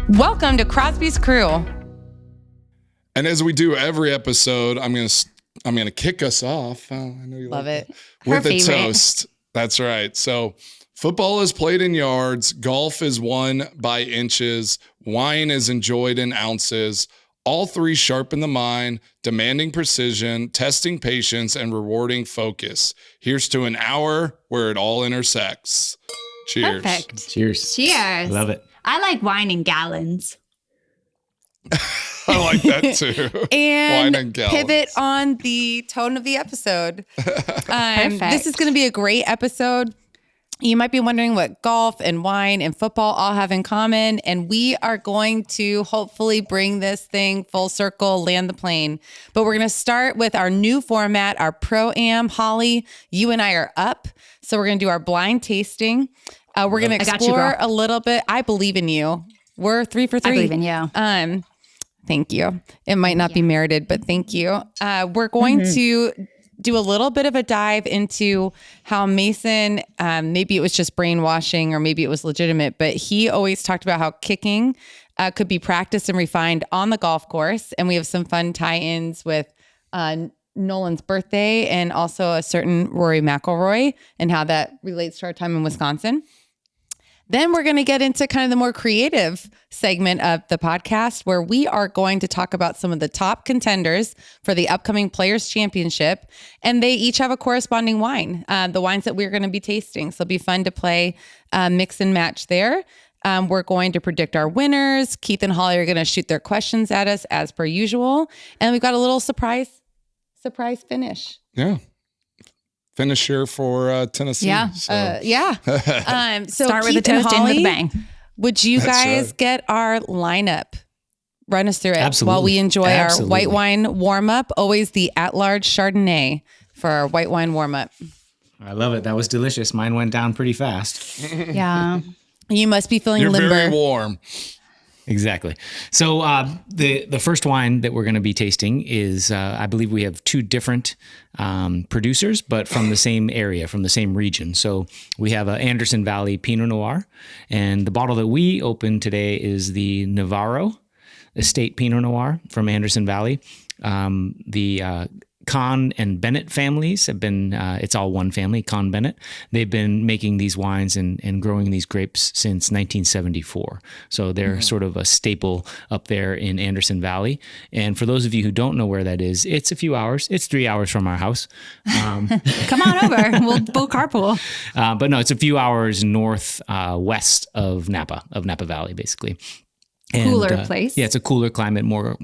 Welcome to Crosby's Crew. And as we do every episode, I'm gonna kick us off. I know you Love like it. with a toast. That's right. So football is played in yards, golf is won by inches, wine is enjoyed in ounces. All three sharpen the mind, demanding precision, testing patience, and rewarding focus. Here's to an hour where it all intersects. Cheers. Perfect. Cheers. Cheers. Love it. I like wine in gallons. I like that too. And Wine and gallons. pivot on the tone of the episode. Perfect. This is going to be a great episode. You might be wondering what golf and wine and football all have in common. And we are going to hopefully bring this thing full circle, land the plane. But we're going to start with our new format, our Pro-Am. Holly, you and I are up. So we're going to do our blind tasting. We're going to explore a little bit. I believe in you. We're 3 for 3. I believe in you. Thank you. It might not be merited, but thank you. We're going to do a little bit of a dive into how Mason, maybe it was just brainwashing or maybe it was legitimate, but he always talked about how kicking could be practiced and refined on the golf course. And we have some fun tie-ins with Nolan's birthday and also a certain Rory McIlroy and how that relates to our time in Wisconsin. Then we're going to get into kind of the more creative segment of the podcast where we are going to talk about some of the top contenders for the upcoming Players Championship. And they each have a corresponding wine, the wines that we're going to be tasting. So it'll be fun to play mix and match there. We're going to predict our winners. Keith and Holly are going to shoot their questions at us as per usual. And we've got a little surprise finish. Yeah. Finisher for Tennessee. Yeah. So. So Start with Keith a toast, and end with Holly, a bang. would you That's guys right. get our lineup? Run us through it Absolutely. while we enjoy Absolutely. our white wine warm up. Always the at-large Chardonnay for our white wine warm up. I love it. That was delicious. Mine went down pretty fast. Yeah. You must be feeling You're limber. very warm. Exactly. So the first wine that we're going to be tasting is, I believe we have 2 different producers, but from the same area, from the same region. So we have a Anderson Valley Pinot Noir, and the bottle that we opened today is the Navarro Estate Pinot Noir from Anderson Valley. The Kahn and Bennett families have been, it's all one family, Kahn Bennett. They've been making these wines and growing these grapes since 1974. So they're sort of a staple up there in Anderson Valley. And for those of you who don't know where that is, it's a few hours. It's 3 hours from our house. Come on over. We'll carpool. But no, it's a few hours north west of Napa Valley, basically. And, Cooler place. Yeah, it's a cooler climate, more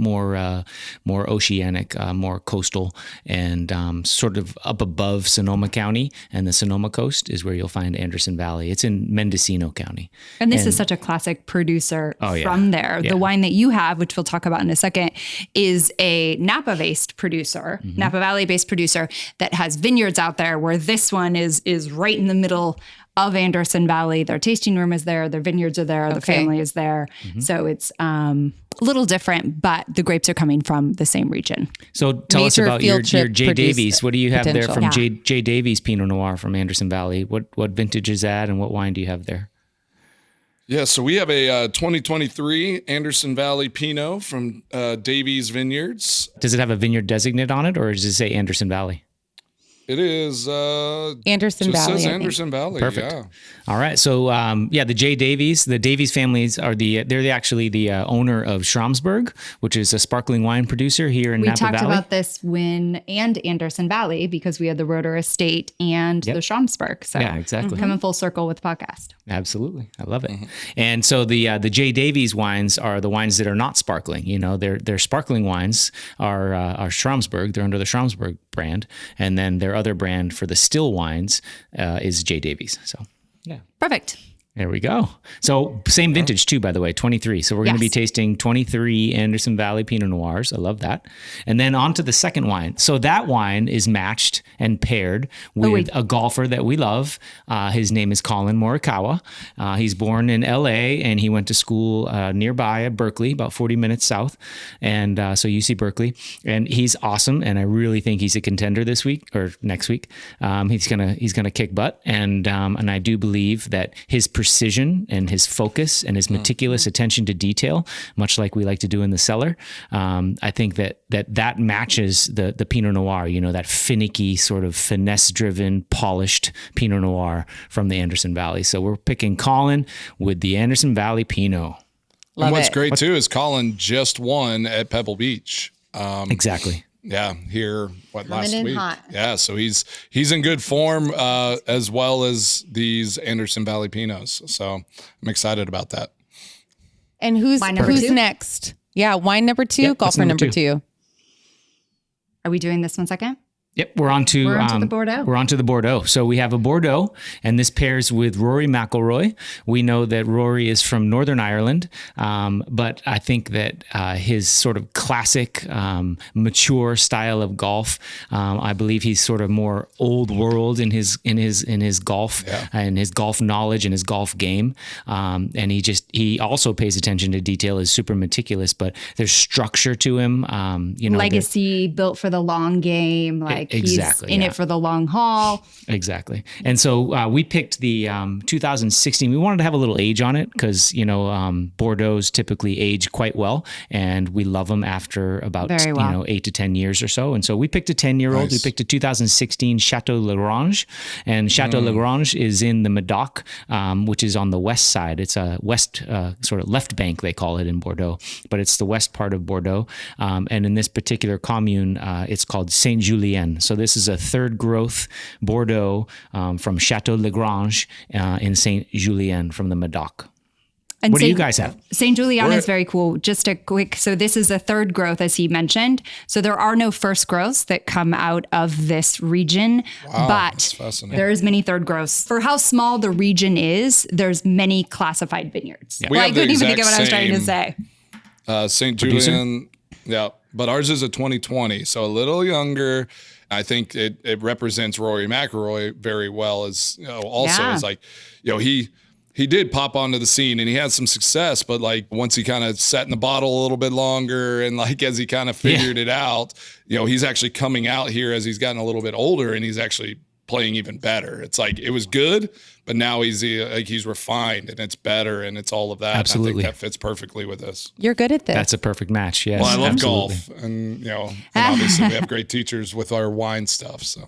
oceanic, more coastal, and sort of up above Sonoma County, and the Sonoma coast is where you'll find Anderson Valley. It's in Mendocino County. And this is such a classic producer yeah. from there. Yeah. The wine that you have, which we'll talk about in a second, is a Napa-based producer, Napa Valley-based producer that has vineyards out there, where this one is right in the middle of Anderson Valley. Their tasting room is there. Their vineyards are there. The family is there. So it's a little different, but the grapes are coming from the same region. So tell us Major about your field trip J. Davies. What do you have there potential. from Yeah. J. Davies Pinot Noir from Anderson Valley? What vintage is that, and what wine do you have there? Yeah, so we have a 2023 Anderson Valley Pinot from Davies Vineyards. Does it have a vineyard designate on it, or does it say Anderson Valley? It is Anderson just Valley. says I think. Anderson Valley. Perfect. Yeah. All right. So, the Davies families are actually the owner of Schramsberg, which is a sparkling wine producer here in We Napa talked Valley. about this and Anderson Valley because we had the Roeder Estate and the Schramsberg. So Yeah, exactly. coming full circle with the podcast. Absolutely. I love it. And so the J. Davies wines are the wines that are not sparkling. You know, their sparkling wines are Schramsberg. They're under the Schramsberg brand. And then their other brand for the still wines is J. Davies. So, yeah. Perfect. There we go. So same vintage too, by the way, 23. So we're going to be Yes. tasting 23 Anderson Valley Pinot Noirs. I love that. And then on to the second wine. So that wine is matched and paired with a golfer that we love. His name is Collin Morikawa. He's born in LA and he went to school nearby at Berkeley, about 40 minutes south. And so UC Berkeley. And he's awesome. And I really think he's a contender this week or next week. He's gonna kick butt. And I do believe that his precision and his focus and his meticulous attention to detail, much like we like to do in the cellar. I think that matches the Pinot Noir, that finicky sort of finesse-driven, polished Pinot Noir from the Anderson Valley. So we're picking Collin with the Anderson Valley Pinot. Love and what's it. great too is Collin just won at Pebble Beach. Exactly. Yeah, here last in week. hot. Yeah, so he's in good form as well as these Anderson Valley Pinots. So I'm excited about that. And who's number two? next? Yeah, wine number 2, Yep, that's golfer number number 2. Are we doing this one second? Yep, we're on to the Bordeaux. We're on to the Bordeaux. So we have a Bordeaux, and this pairs with Rory McIlroy. We know that Rory is from Northern Ireland, but I think that his sort of classic, mature style of golf, I believe he's sort of more old world in his golf and his golf knowledge and his golf game. And he also pays attention to detail, is super meticulous, but there's structure to him. Legacy built for the long game. Exactly, he's in it for the long haul. Exactly. And so we picked the 2016. We wanted to have a little age on it because, Bordeaux's typically age quite well, and we love them after about, 8 to 10 years or so. And so we picked a 10-year-old. Nice. We picked a 2016 Chateau Lagrange, and Chateau Lagrange is in the Medoc, which is on the west side. It's a west sort of left bank, they call it in Bordeaux, but it's the west part of Bordeaux. And in this particular commune, it's called Saint-Julien. So this is a third growth Bordeaux from Chateau Lagrange in Saint-Julien from the Medoc. And What do you guys have? Saint-Julien is very cool. Just a quick, so this is a third growth, as he mentioned. So there are no first growths that come out of this region, Wow, that's but fascinating. there's many third growths. For how small the region is, there's many classified vineyards. We I have the couldn't even think of what I was exact trying to same- say. St. Julien, yeah, but ours is a 2020, so a little younger. I think it represents Rory McIlroy very well as also Yeah. as he did pop onto the scene and he had some success, but once he kind of sat in the bottle a little bit longer and as he kind of figured it out, he's actually coming out here as he's gotten a little bit older and he's actually playing even better. It's it was good, but now he's refined and it's better and it's all of that. Absolutely. And I think that fits perfectly with this. You're good at this. That's a perfect match. Yes. Well, I love absolutely. golf and obviously we have great teachers with our wine stuff. So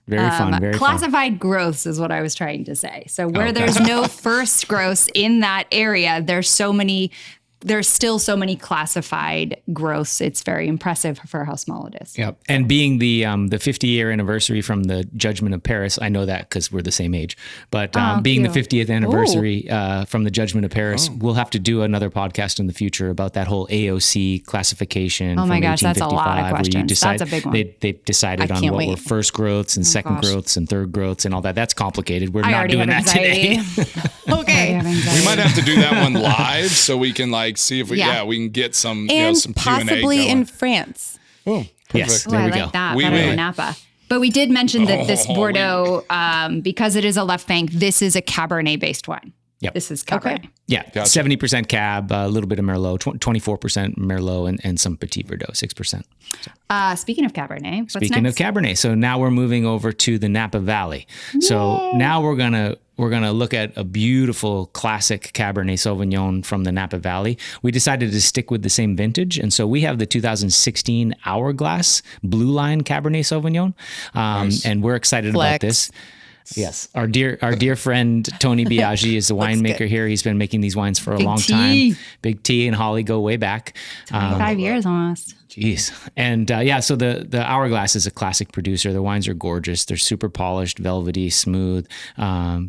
Very fun. Very fun. Classified growths is what I was trying to say. So where there's no first growths in that area, there's still so many classified growths. It's very impressive for how small it is. Yep. And being the 50-year anniversary from the Judgment of Paris, I know that because we're the same age. But being the 50th anniversary from the Judgment of Paris, we'll have to do another podcast in the future about that whole AOC classification. Oh my from gosh, that's a lot of 1855, where you questions. That's a big one. They decided I on can't what wait. were first growths and second growths and third growths and all that. That's complicated. We're not already doing have that anxiety. today. okay. we might have to do that one live so we can see if we can get some And some Q&A possibly going. in France. Oh, perfect. Yes. There I we like go. that. Oui, Better oui. than Napa. But we did mention that this Oh, Bordeaux, because it is a left bank, this is a Cabernet-based wine. Yep. This is Cabernet. Yeah, Gotcha. 70% Cab, a little bit of Merlot, 24% Merlot, and some Petit Verdot, 6%. Speaking of Cabernet, what's Speaking next? of Cabernet, so now we're moving over to the Napa Valley. So now we're gonna look at a beautiful classic Cabernet Sauvignon from the Napa Valley. We decided to stick with the same vintage, and so we have the 2016 Hourglass Blue Line Cabernet Sauvignon, and we're excited about Flex. this. Yes, our dear friend Tony Biaggi is the winemaker here. He's been making these wines for a long time. Big T and Holly go way back. 5 years almost. Jeez. And so the Hourglass is a classic producer. The wines are gorgeous. They're super polished, velvety, smooth,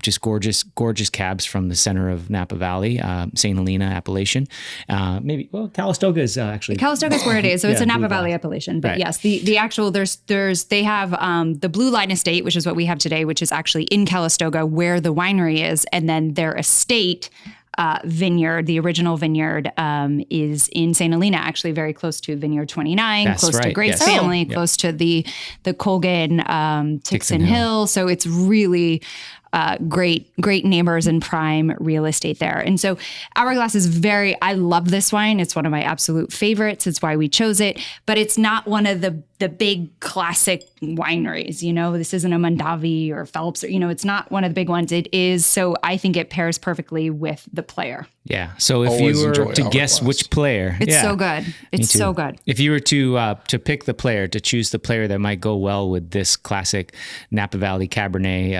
just gorgeous cabs from the center of Napa Valley, St. Helena appellation. Calistoga is actually. Calistoga is where it is. So it's a Napa Blue Valley Line. appellation. But Right. yes, the actual, they have the Blue Line Estate, which is what we have today, which is actually in Calistoga where the winery is. And then their estate vineyard, the original vineyard, is in St. Helena, actually very close to Vineyard 29, That's close to right, Grace yes. family, Oh. close to the Colgan Tixon Hill. So it's really great neighbors and prime real estate there. And so Hourglass is I love this wine. It's one of my absolute favorites. It's why we chose it, but it's not one of the big classic wineries. This isn't a Mondavi or Phelps, or, it's not one of the big ones. It is. So I think it pairs perfectly with the player. Yeah. So if Always you were enjoy to guess Hourglass. which player, It's yeah, so good. It's too. so good. If you were to pick the player, to choose the player that might go well with this classic Napa Valley Cabernet,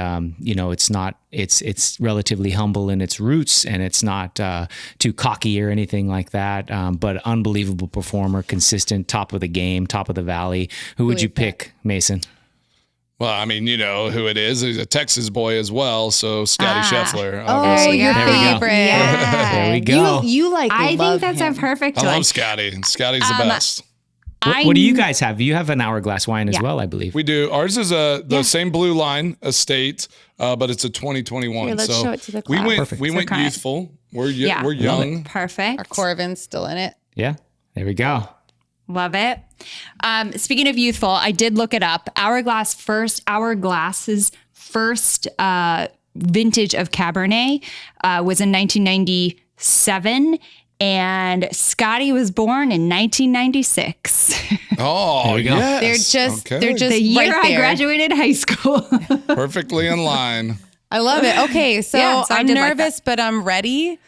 it's relatively humble in its roots, and it's not too cocky or anything like that. But unbelievable performer, consistent, top of the game, top of the valley. Who would you pick, Mason? Well, I mean, you know who it is. He's a Texas boy as well. So Scottie Scheffler. Oh, Obviously. your There we go. favorite. Yeah. There we go. You like I love think that's him. a perfect I choice. love Scottie. Scotty's the best. What do you guys have? You have an Hourglass wine as well, I believe. We do. Ours is the same blue line estate, but it's a 2021. Here, let's so show it to the we class. went Perfect. we So went current. youthful. We're Yeah. we're young. Perfect. Our Corvin's still in it. Yeah. There we go. Love it. Speaking of youthful, I did look it up. Hourglass's first vintage of Cabernet was in 1997, and Scottie was born in 1996. Oh, There we go. yes. They're just the year right I there. graduated high school. perfectly in line. I love it. Okay, so, Yeah, so I I'm did like nervous, but I'm ready.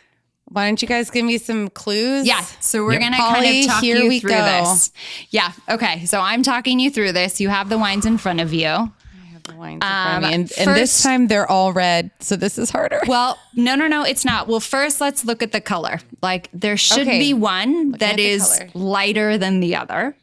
Why don't you guys give me some clues? Yeah, so we're going to Polly, kind of talk here you we through go. this. Yeah, okay, so I'm talking you through this. You have the wines in front of you. I have the wines in front of me. And this first- time they're all red, so this is harder. Well, no, it's not. Well, first let's look at the color. Like there should Okay. be one at that the is color. lighter than the other.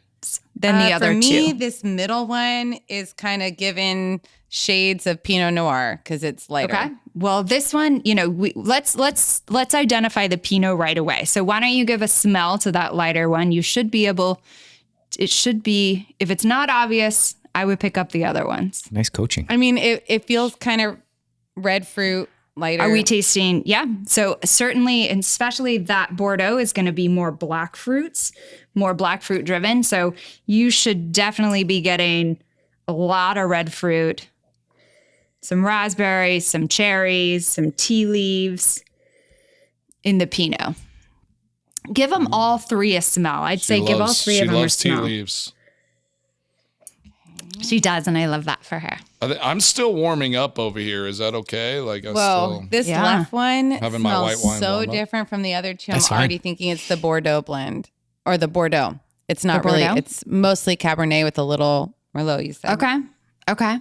Than the other for me, two. this middle one is kind of given shades of Pinot Noir because it's lighter. Okay. Well, this one, let's identify the Pinot right away. So why don't you give a smell to that lighter one? You should be able. It should be. If it's not obvious, I would pick up the other ones. Nice coaching. I mean, it feels kind of red fruit, lighter. Are we tasting? Yeah. So certainly, and especially that Bordeaux is going to be more black fruit driven. So you should definitely be getting a lot of red fruit, some raspberries, some cherries, some tea leaves in the Pinot. Give them all three a smell. I'd say give all three of them a She loves tea smell. leaves. She does, and I love that for her. I'm still warming up over here. Is that okay? Like, This Yeah. left one Having my smells white wine so warm up. different from the other two. That's I'm fine. already thinking it's the Bordeaux blend or the Bordeaux. It's not The really. Bordeaux? It's mostly Cabernet with a little Merlot. You said. Okay.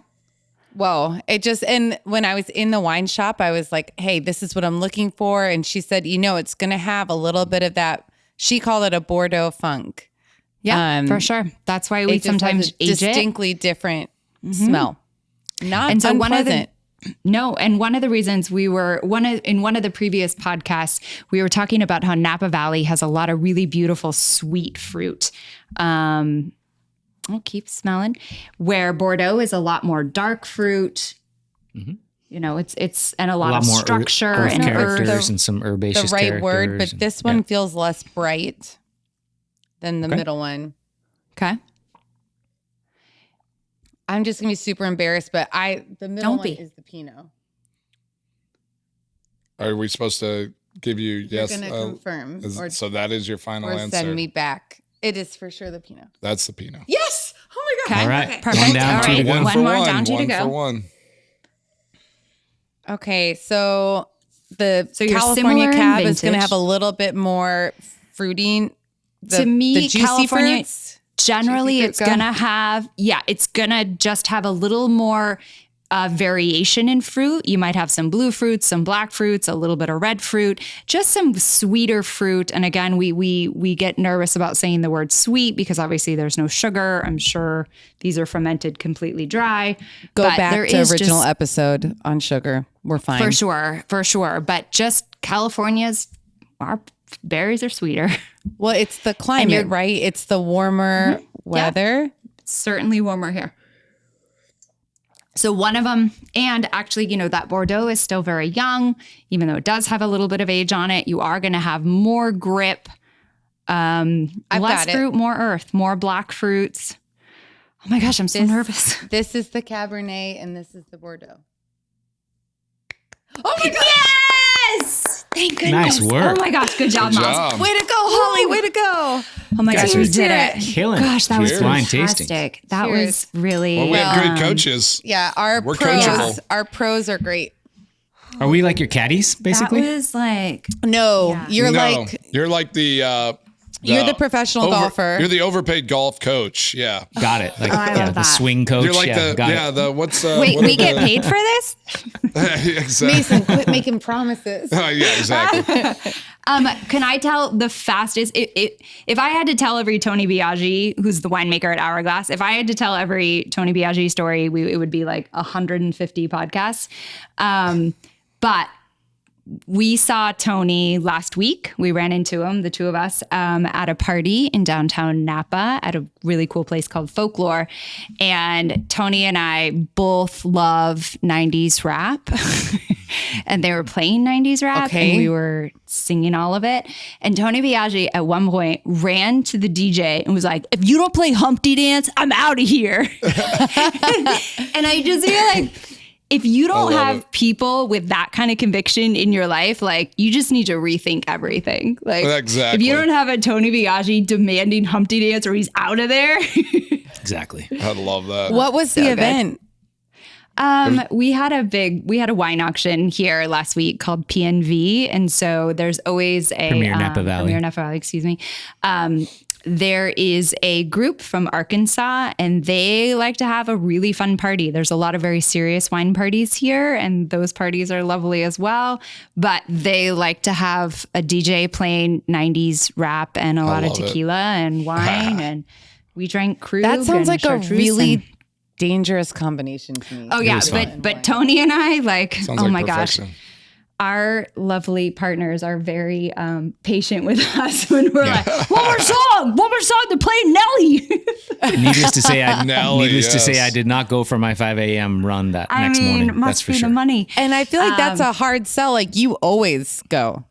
Whoa. It just, and when I was in the wine shop, I was like, hey, this is what I'm looking for. And she said, it's going to have a little bit of that. She called it a Bordeaux funk. Yeah, for sure. That's why we It just has sometimes a age it. distinctly different smell. Not And so unpleasant. one of the reasons in one of the previous podcasts, we were talking about how Napa Valley has a lot of really beautiful sweet fruit. I'll keep smelling. Where Bordeaux is a lot more dark fruit. It's and a lot of more structure earth and characters earth. and some the herbaceous right word, characters. but this one feels less bright than the middle one. Okay. I'm just gonna be super embarrassed, but the middle Don't one be. is the Pinot. Are we supposed to give you You're yes? gonna confirm So that is your final or answer. send me back. It is for sure the Pinot. That's the Pinot. Yes. Oh my god. Okay. All right. Perfect. One down, All two to right. go. One for more one. down, two to One go. for one. Okay, so the So you're California similar in cab is going to vintage. have a little bit more fruiting. To me, the juicy California- fruits. Generally, Juicy it's fruit, go. gonna have, it's gonna just have a little more variation in fruit. You might have some blue fruits, some black fruits, a little bit of red fruit, just some sweeter fruit. And again, we get nervous about saying the word sweet because obviously there's no sugar. I'm sure these are fermented completely dry. Go But back there to is original just- episode on sugar. We're fine. for sure. But just our berries are sweeter. Well, it's the climate, right? It's the warmer weather. Certainly warmer here. So one of them, and actually, that Bordeaux is still very young, even though it does have a little bit of age on it. You are going to have more grip, less got it. fruit, more earth, more black fruits. Oh my gosh, I'm so nervous. This is the Cabernet and this is the Bordeaux. Oh my god! Yes! Thank goodness. Nice work. Oh my gosh, good job, Good Miles. job. Way to go, Holly. Way to go. Oh my gosh, we Cheers. did it. Killing it. Gosh, that was Cheers. Wine tasting. fantastic. That Cheers. was really. Well, we have great coaches. Yeah, We're coachable. our pros are great. Are we like your caddies, basically? That was like. No, Yeah. you're No, like you're like the you're the professional golfer. You're the overpaid golf coach. Yeah. Got it. Like, I love the that. swing coach. You're like got it. the what's Wait, what we are get the- paid for this? Exactly. Mason, quit making promises. Yeah, exactly. Can I tell the fastest? If I had to tell every Tony Biaggi, who's the winemaker at Hourglass, if I had to tell every Tony Biaggi story, it would be like 150 podcasts. But we saw Tony last week. We ran into him, the two of us, at a party in downtown Napa at a really cool place called Folklore. And Tony and I both love 90s rap. And they were playing 90s rap Okay. and we were singing all of it. And Tony Biaggi at one point ran to the DJ and was like, if you don't play Humpty Dance, I'm out of here. And I just feel like, if you don't have people with that kind of conviction in your life, like you just need to rethink everything. Like Exactly. if you don't have a Tony Biaggi demanding Humpty Dance or he's out of there. Exactly. I love that. What was the good. event? We had a wine auction here last week called PNV. And so there's always a Premier Napa Valley. Premier Napa Valley, excuse me. There is a group from Arkansas and they like to have a really fun party. There's a lot of very serious wine parties here and those parties are lovely as well. But they like to have a DJ playing 90s rap and a lot of love it. tequila and wine. And we drank Krug. That sounds and like a chartreuse really and- dangerous combination to me. Oh yeah, was fun. but Tony and I Sounds oh like my gosh, perfection. our lovely partners are very patient with us when we're like, one more song to play Nelly. Needless to say, Nelly, yes. I did not go for my 5 a.m. run that next morning. That's must for be sure. the money. And I feel like that's a hard sell. Like you always go.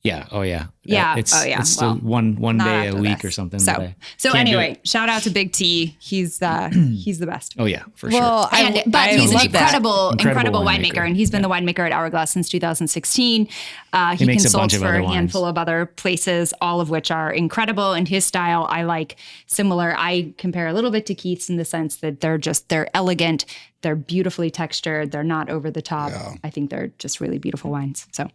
Yeah. Oh yeah. Yeah. It's, Oh, yeah. It's Well, one not day a after week this. or something. So, that I so can't do anyway, it. shout out to Big T. He's the best. Oh yeah, for Well, sure. But he's an love that. incredible winemaker, winemaker. and he's been the winemaker at Hourglass since 2016. He makes a consults bunch of for other a wines. handful of other places, all of which are incredible. And his style, I like similar. I compare a little bit to Keith's in the sense that they're elegant, they're beautifully textured, they're not over the top. I think they're just really beautiful wines. So,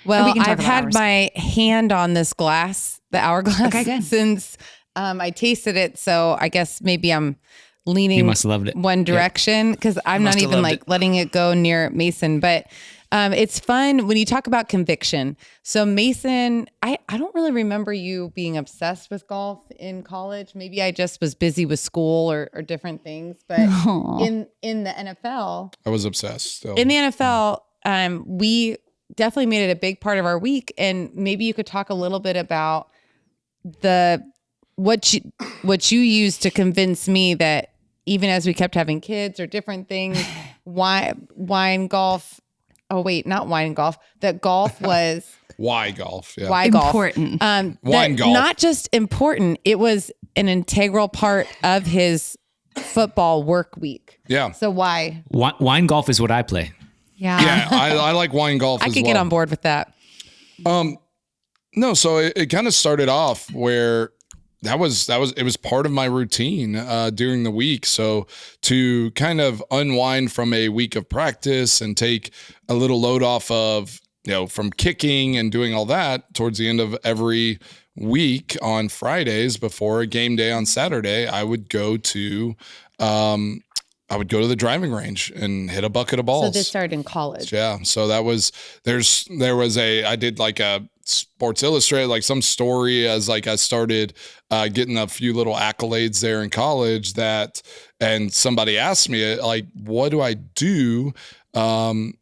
Well, we can talk I've about had ours. my hand on this glass, the Hourglass, Okay, good. since I tasted it. So I guess maybe I'm leaning You must have loved it. one direction because I'm not must have even loved like it. letting it go near Mason. But it's fun when you talk about conviction. So Mason, I don't really remember you being obsessed with golf in college. Maybe I just was busy with school or different things. But in the NFL, I was obsessed still. in the NFL, we definitely made it a big part of our week. And maybe you could talk a little bit about what you used to convince me that even as we kept having kids or different things, wine golf. Oh wait, not wine golf. That golf was Why golf? Yeah. why golf. important. Wine that golf. Not just important, it was an integral part of his football work week. Yeah. So why? Wine golf is what I play. Yeah. I like wine golf I as could well. get on board with that. No, so it kind of started off where it was part of my routine during the week. So to kind of unwind from a week of practice and take a little load off of, from kicking and doing all that towards the end of every week on Fridays before a game day on Saturday, I would go to the driving range and hit a bucket of balls. So this started in college. Yeah. So I did like a Sports Illustrated, like some story as like I started getting a few little accolades there in college and somebody asked me like, what do I do, for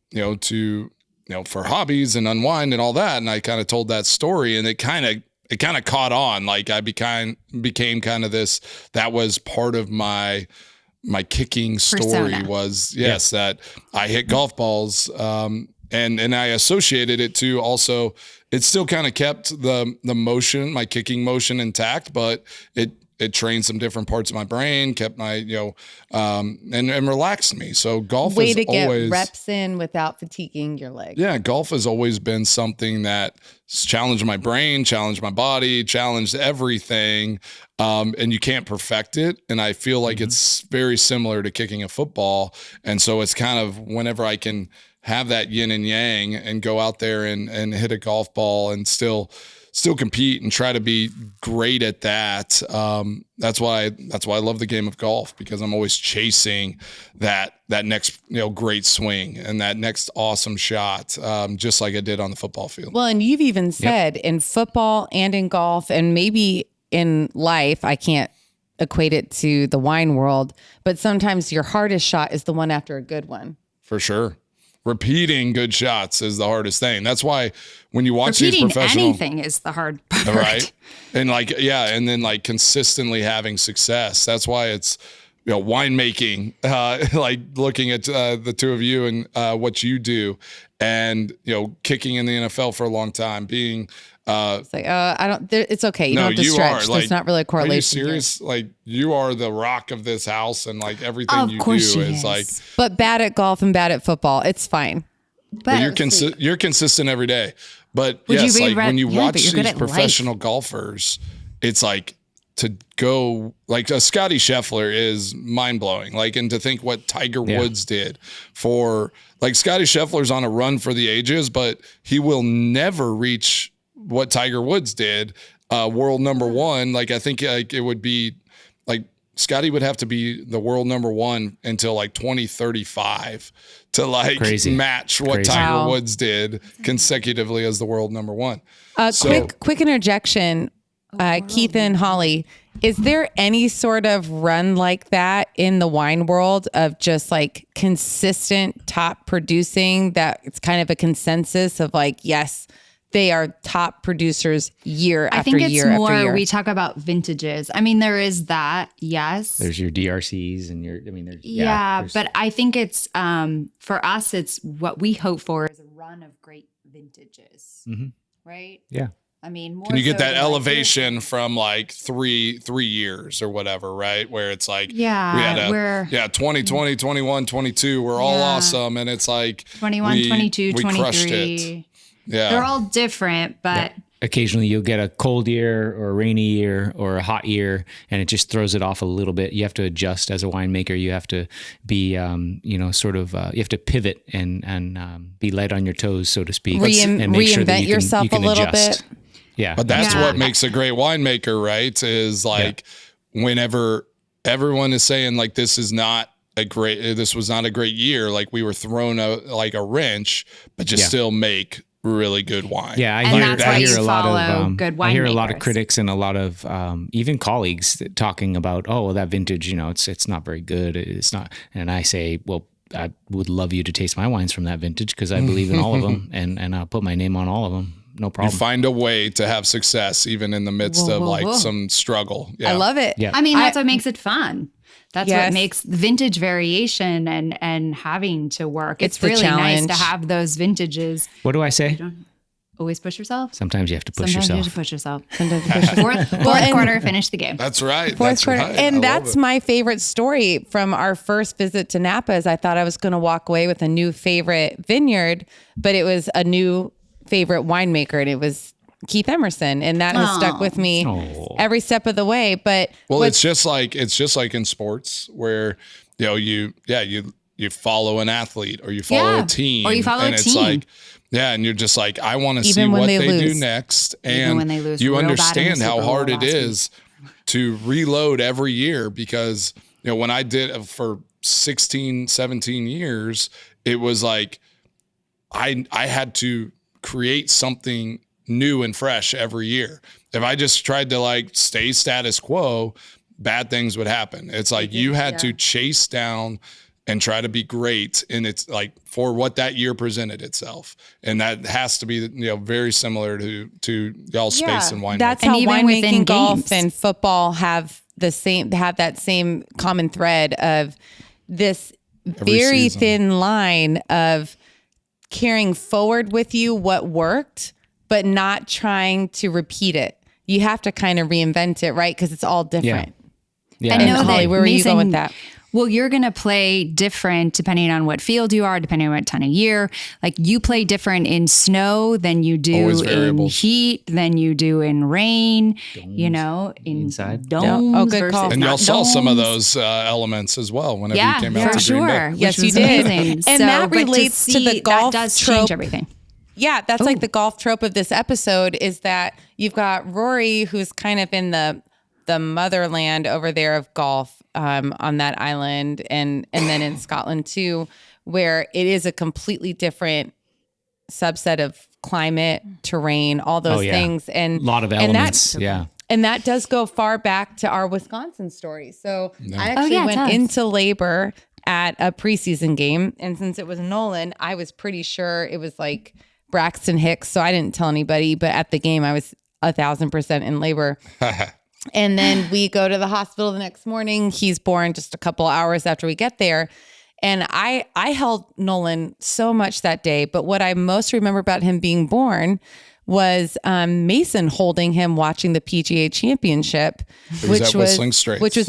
hobbies and unwind and all that. And I kind of told that story and it kind of caught on. Like I became kind of this, that was part of my kicking story Persona. was that I hit golf balls. And I associated it to also, it still kind of kept the motion, my kicking motion intact, but it it trained some different parts of my brain, kept my, and relaxed me. So golf Way is to get always reps in without fatiguing your legs. Yeah, golf has always been something that challenged my brain, challenged my body, challenged everything. And you can't perfect it. And I feel like it's very similar to kicking a football. And so it's kind of whenever I can have that yin and yang and go out there and hit a golf ball and still compete and try to be great at that. That's why I love the game of golf, because I'm always chasing that next, great swing and that next awesome shot, just like I did on the football field. Well, and you've even said in football and in golf and maybe in life, I can't equate it to the wine world, but sometimes your hardest shot is the one after a good one. For sure. Repeating good shots is the hardest thing. That's why when you watch Repeating these professional, anything is the hard part. right? And and then consistently having success. That's why it's winemaking. Like looking at the two of you and what you do, and kicking in the NFL for a long time, being. It's like, I don't. It's okay. You don't have to stretch. There's not really a correlation. Are you serious? Here. Like you are the rock of this house, and everything of you do is like. But bad at golf and bad at football. It's fine. But you're consistent every day. But yes, when you watch these professional golfers, it's like to go a Scottie Scheffler is mind blowing. And to think what Tiger Woods did for Scottie Scheffler's on a run for the ages, but he will never reach what Tiger Woods did, world number one. I think it would be Scottie would have to be the world number one until 2035 to match what Tiger Woods did consecutively as the world number one. Quick interjection, Keith and Holly. Is there any sort of run like that in the wine world of just consistent top producing that it's kind of a consensus of yes, they are top producers year after year after year? I think it's more, we talk about vintages. I mean, there is that, yes. There's your DRCs and but I think it's, for us, it's what we hope for is a run of great vintages, right? Yeah. I mean, more can you get that elevation from 3 years or whatever, right? Where it's we had 2020, 21, 22, we're all awesome. And it's 21, 22, 23. Crushed it. Yeah. They're all different, but occasionally you'll get a cold year or a rainy year or a hot year, and it just throws it off a little bit. You have to adjust as a winemaker. You have to be, you have to pivot and be light on your toes, so to speak. And make sure that yourself a little bit. Yeah. But that's what makes a great winemaker, right? Is whenever everyone is saying this was not a great year. We were thrown a wrench, but you still make really good wine. Yeah, I hear a lot of critics and a lot of even colleagues talking about, that vintage, it's not very good. It's not. And I say, well, I would love you to taste my wines from that vintage because I believe in all of them and I'll put my name on all of them. No problem. You find a way to have success even in the midst of some struggle. Yeah. I love it. Yeah. I mean, that's what makes it fun. That's what makes vintage variation and having to work. It's really nice to have those vintages. What do I say? Always push yourself. Sometimes you have to push yourself. You have to push yourself. Fourth quarter, finish the game. That's right. Fourth quarter. Right. And that's my favorite story from our first visit to Napa is I thought I was going to walk away with a new favorite vineyard, but it was a new favorite winemaker, and it was Keith Emerson, and that has stuck with me every step of the way. But it's just like in sports where you follow an athlete or you follow a team, or you follow a team. And you're just I want to see what they do next, and when they lose, you understand how hard it is to reload every year because when I did for 16, 17 years, it was I had to create something new and fresh every year. If I just tried to stay status quo, bad things would happen. It's you had to chase down and try to be great. And it's for what that year presented itself. And that has to be, very similar to y'all's space and winemaking. That's how winemaking, golf and football have that same common thread of this very thin line of carrying forward with you what worked, but not trying to repeat it. you have to kind of reinvent it, right? Because it's all different. Yeah. I know And that Holly, where were you going with that? Well, you're going to play different depending on what field you are, depending on what time of year. Like you play different in snow than you do in heat, than you do in rain, you know, inside domes. Oh, good call. And y'all saw some of those elements as well whenever you came out to Green Bay. Yes, you did. Amazing. And that relates to the golf that does trope. change everything. Yeah, that's like the golf trope of this episode is that you've got Rory, who's kind of in the motherland over there of golf on that island, and then in Scotland too, where it is a completely different subset of climate, terrain, all those things, and a lot of elements. And that does go far back to our Wisconsin story. So I actually went into labor at a preseason game, and since it was Nolan, I was pretty sure it was like Braxton Hicks, so I didn't tell anybody. But at the game, I was 1,000% in labor. And then we go to the hospital the next morning. He's born just a couple hours after we get there. And I held Nolan so much that day. But what I most remember about him being born was Mason holding him watching the PGA Championship, which was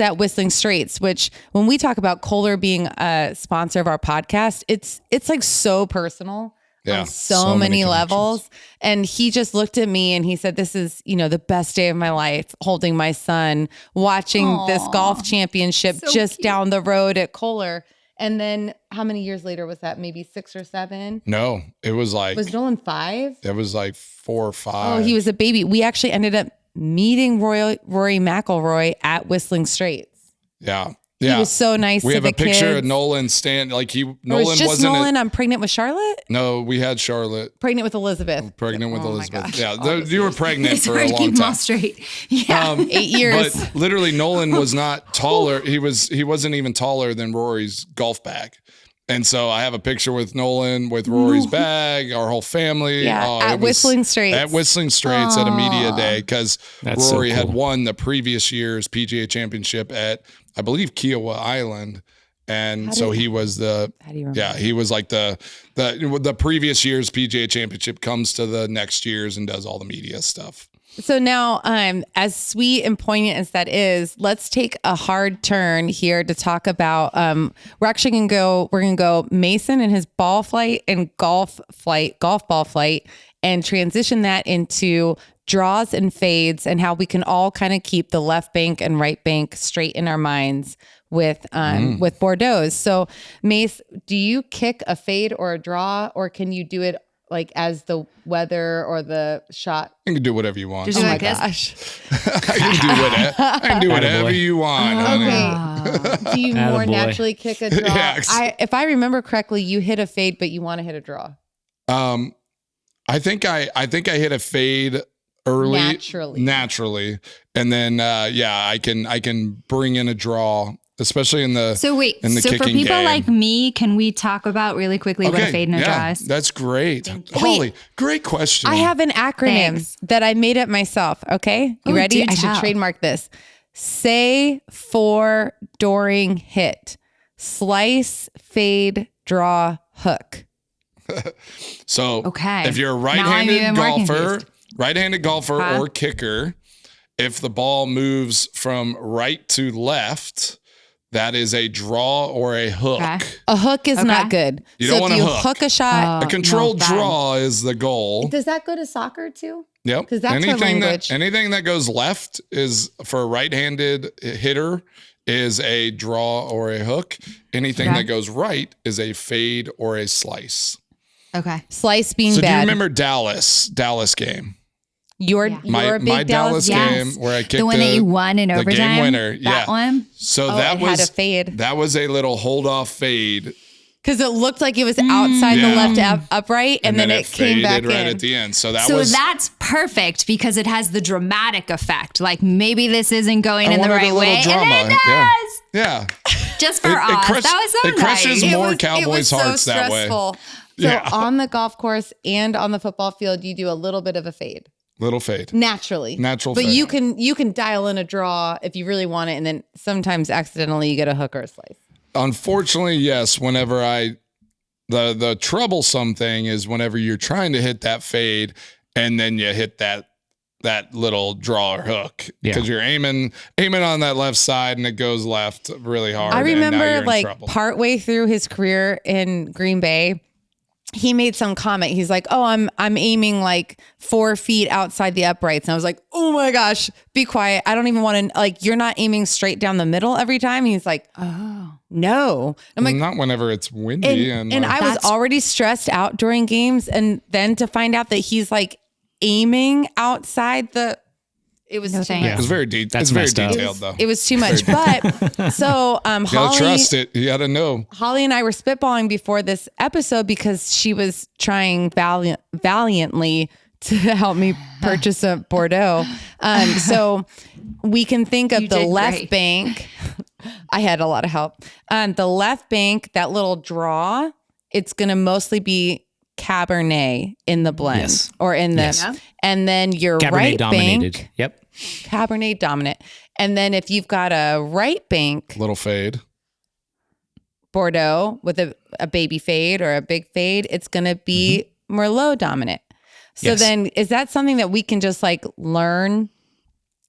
at Whistling Straits, which when we talk about Kohler being a sponsor of our podcast, it's like so personal. On so many levels. And he just looked at me and he said, this is, you know, the best day of my life, holding my son, watching this golf championship just down the road at Kohler. And then how many years later was that? Maybe 6 or 7? No, it was like... Was Nolan 5? It was like 4 or 5. Oh, he was a baby. We actually ended up meeting Rory McIlroy at Whistling Straits. Yeah. He was so nice to the kids. We have a picture of Nolan stand like Nolan wasn't Nolan. I'm pregnant with Charlotte. No, we had Charlotte. Pregnant with Elizabeth. Pregnant with Elizabeth. Yeah, you were pregnant for a long time. Straight. Yeah, 8 years. But literally, Nolan was not taller. He wasn't even taller than Rory's golf bag. And so I have a picture with Nolan with Rory's bag, our whole family. Yeah, at Whistling Straits. At Whistling Straits at a media day because Rory had won the previous year's PGA Championship at, I believe, Kiowa Island. And so he was he was like the previous year's PGA Championship comes to the next year's and does all the media stuff. So now, as sweet and poignant as that is, let's take a hard turn here to talk about. We're gonna go Mason and his ball flight and golf ball flight, and transition that into draws and fades, and how we can all kind of keep the left bank and right bank straight in our minds with Bordeaux. So, Mace, do you kick a fade or a draw, or can you do it like as the weather or the shot? You can do whatever you want. Oh my gosh. I can do whatever you want. Okay. Do you more naturally kick a draw? Yeah, if I remember correctly, you hit a fade, but you want to hit a draw. I think I hit a fade early naturally. And then I can bring in a draw, especially in the So for people game. like me, can we talk about really quickly what a fade and a draw is? That's great. Holly, great question. I have an acronym that I made up myself. Okay. You ready? I should trademark this. Say for, during, hit, slice, fade, draw, hook. So if you're a right-handed golfer or kicker, if the ball moves from right to left, that is a draw or a hook. Okay. A hook is not good. You don't want to hook a shot. A controlled draw is the goal. Does that go to soccer too? Yep. Because that's our language. Anything that goes left is for a right-handed hitter is a draw or a hook. Anything that goes right is a fade or Okay. slice. Slice being bad. So do you remember Dallas game? You're a big my Dallas game where I kicked the one that you won in overtime. The game winner. That one. So that was had a fade. That was a little hold off fade. Because it looked like it was outside the left upright, and then it came back in. Right at the end. So that's perfect because it has the dramatic effect. Like maybe this isn't going in the right way, drama. And it does. Yeah. Just for us. That was so nice. It crushes more Cowboys' hearts that way. So on the golf course and on the football field, you do a little bit of a fade. Little fade. Naturally. Natural but fade. you can dial in a draw if you really want it, and then sometimes accidentally you get a hook or a slice. Unfortunately, yes. Whenever the troublesome thing is whenever you're trying to hit that fade and then you hit that that little draw or hook because you're aiming on that left side and it goes left really hard. I remember and now you're in like trouble. partway through his career in Green Bay, he made some comment. He's like, "Oh, I'm aiming like 4 feet outside the uprights." And I was like, "Oh my gosh, be quiet. I don't even want to, like, you're not aiming straight down the middle every time." He's like, "Oh, no." I'm like, not whenever it's windy. and I was already stressed out during games. And then to find out that he's like aiming outside it was too much. It was very deep. It's very detailed though. It was too much. But so you Holly, gotta trust it. You gotta know. Holly and I were spitballing before this episode because she was trying valiantly to help me purchase a Bordeaux. So we can think of the left bank. I had a lot of help. The left bank, that little draw, it's going to mostly be Cabernet in the blend or in the, and then your Cabernet right dominated. bank. Yep. Cabernet dominant. And then if you've got a right bank, Little fade. Bordeaux with a baby fade or a big fade, it's going to be Merlot dominant. So then is that something that we can just like learn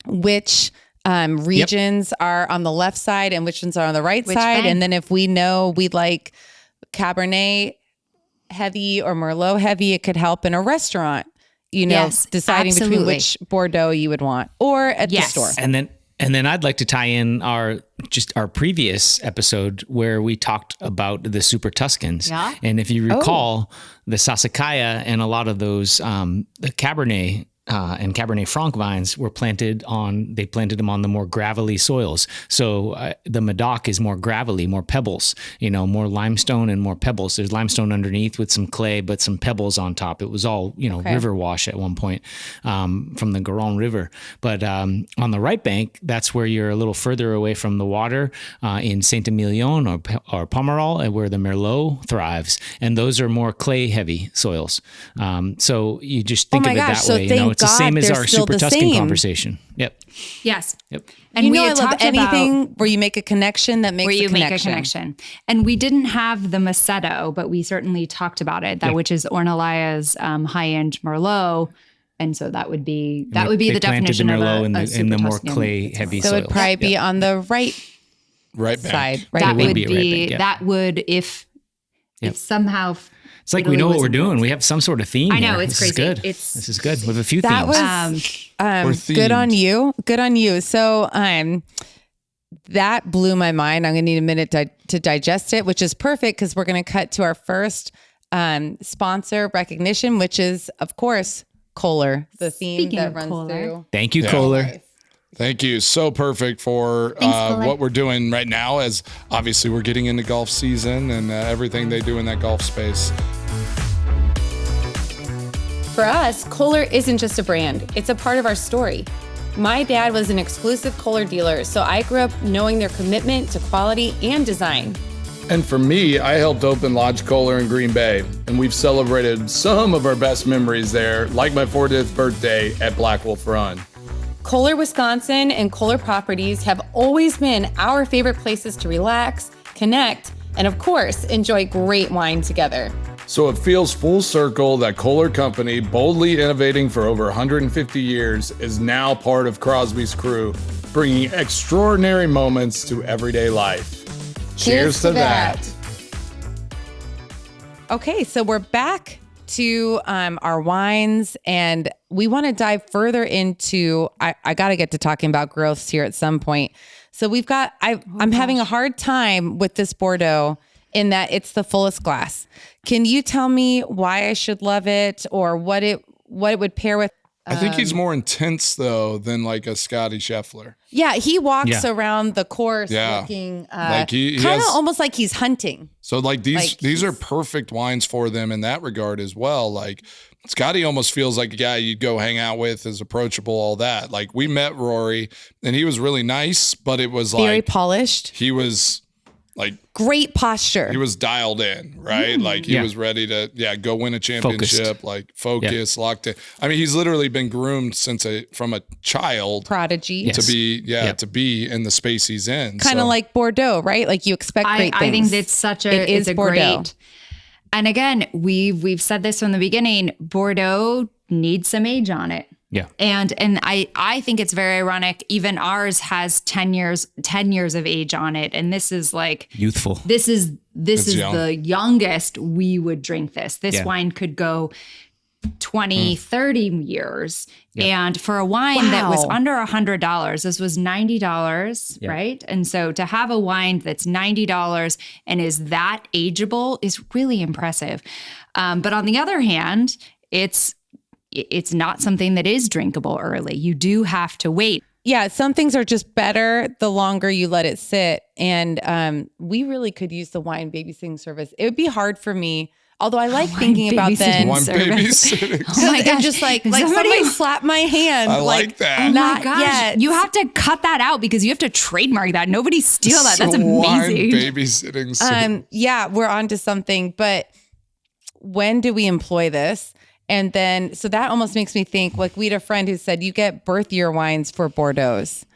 which regions are on the left side and which ones are on the right side? And then if we know we like Cabernet heavy or Merlot heavy, it could help in a restaurant, deciding between which Bordeaux you would want or at the store. And then I'd like to tie in our previous episode where we talked about the Super Tuscans. Yeah. And if you recall, the Sassicaia and a lot of those the Cabernet and Cabernet Franc vines were planted them on the more gravelly soils. So the Medoc is more gravelly, more pebbles, more limestone and more pebbles. There's limestone underneath with some clay, but some pebbles on top. It was all, river wash at one point from the Garonne River. But on the right bank, that's where you're a little further away from the water in Saint-Emilion or Pomerol, where the Merlot thrives. And those are more clay heavy soils. So you just think of it that way. It's the same as our Super Tuscan conversation. Yep. Yes. Yep. And we I love anything about where you make a connection that makes a connection. And we didn't have the Macedo, but we certainly talked about it, which is Ornalaya's high-end Merlot. And so that would be the definition of Merlot in the more clay heavy soils. So it would probably be on the right bank. Side. Right. That would if somehow. It's like Italy we know what we're doing. We have some sort of theme. I know, here. it's crazy. This is good. With a few that themes. Was good on you. Good on you. So that blew my mind. I'm going to need a minute to digest it, which is perfect because we're going to cut to our first sponsor recognition, which is, of course, Kohler, the theme that runs through. Thank you, Kohler. Thank you. So perfect for what we're doing right now, as obviously we're getting into golf season and everything they do in that golf space. For us, Kohler isn't just a brand. It's a part of our story. My dad was an exclusive Kohler dealer, so I grew up knowing their commitment to quality and design. And for me, I helped open Lodge Kohler in Green Bay, and we've celebrated some of our best memories there, like my 40th birthday at Black Wolf Run. Kohler, Wisconsin and Kohler Properties have always been our favorite places to relax, connect, and of course, enjoy great wine together. So it feels full circle that Kohler Company, boldly innovating for over 150 years, is now part of Crosby's crew, bringing extraordinary moments to everyday life. Cheers to that. Okay, so we're back to our wines, and we want to dive further into, I got to get to talking about growths here at some point. So we've got, I'm having a hard time with this Bordeaux in that it's the fullest glass. Can you tell me why I should love it or what it would pair with? I think he's more intense though than like a Scottie Scheffler. Yeah, he walks around the course looking like he kind of almost like he's hunting. So like these are perfect wines for them in that regard as well. Like Scottie almost feels like a guy you'd go hang out with, is approachable, all that. Like we met Rory and he was really nice, but it was very polished. He was like great posture. He was dialed in, right? Like he was ready to, go win a championship, focused, locked in. I mean, he's literally been groomed from a child prodigy to be in the space he's in. Kind of like Bordeaux, right? Like you expect great things. I think it's a great. And again, we've said this from the beginning. Bordeaux needs some age on it. Yeah. And I think it's very ironic. Even ours has 10 years of age on it. And this is like Youthful. This is young. the youngest we would drink this. This Yeah. wine could go 20, 30 years. And for a wine that was Wow. under $100, this was $90, right? And so to have a wine that's $90 and is that ageable is really impressive. But on the other hand, it's not something that is drinkable early. You do have to wait. Yeah, some things are just better the longer you let it sit. And we really could use the wine babysitting service. It would be hard for me, although I like thinking about then. One babysitting. Oh my gosh. Just like Somebody- somebody slap my hand. I like that. Oh my Not gosh. yet. You have to cut that out because you have to trademark that. Nobody steal that. That's Wine amazing. babysitting. Yeah, we're onto something. But when do we employ this? And then, so that almost makes me think, like we had a friend who said you get birth year wines for Bordeaux's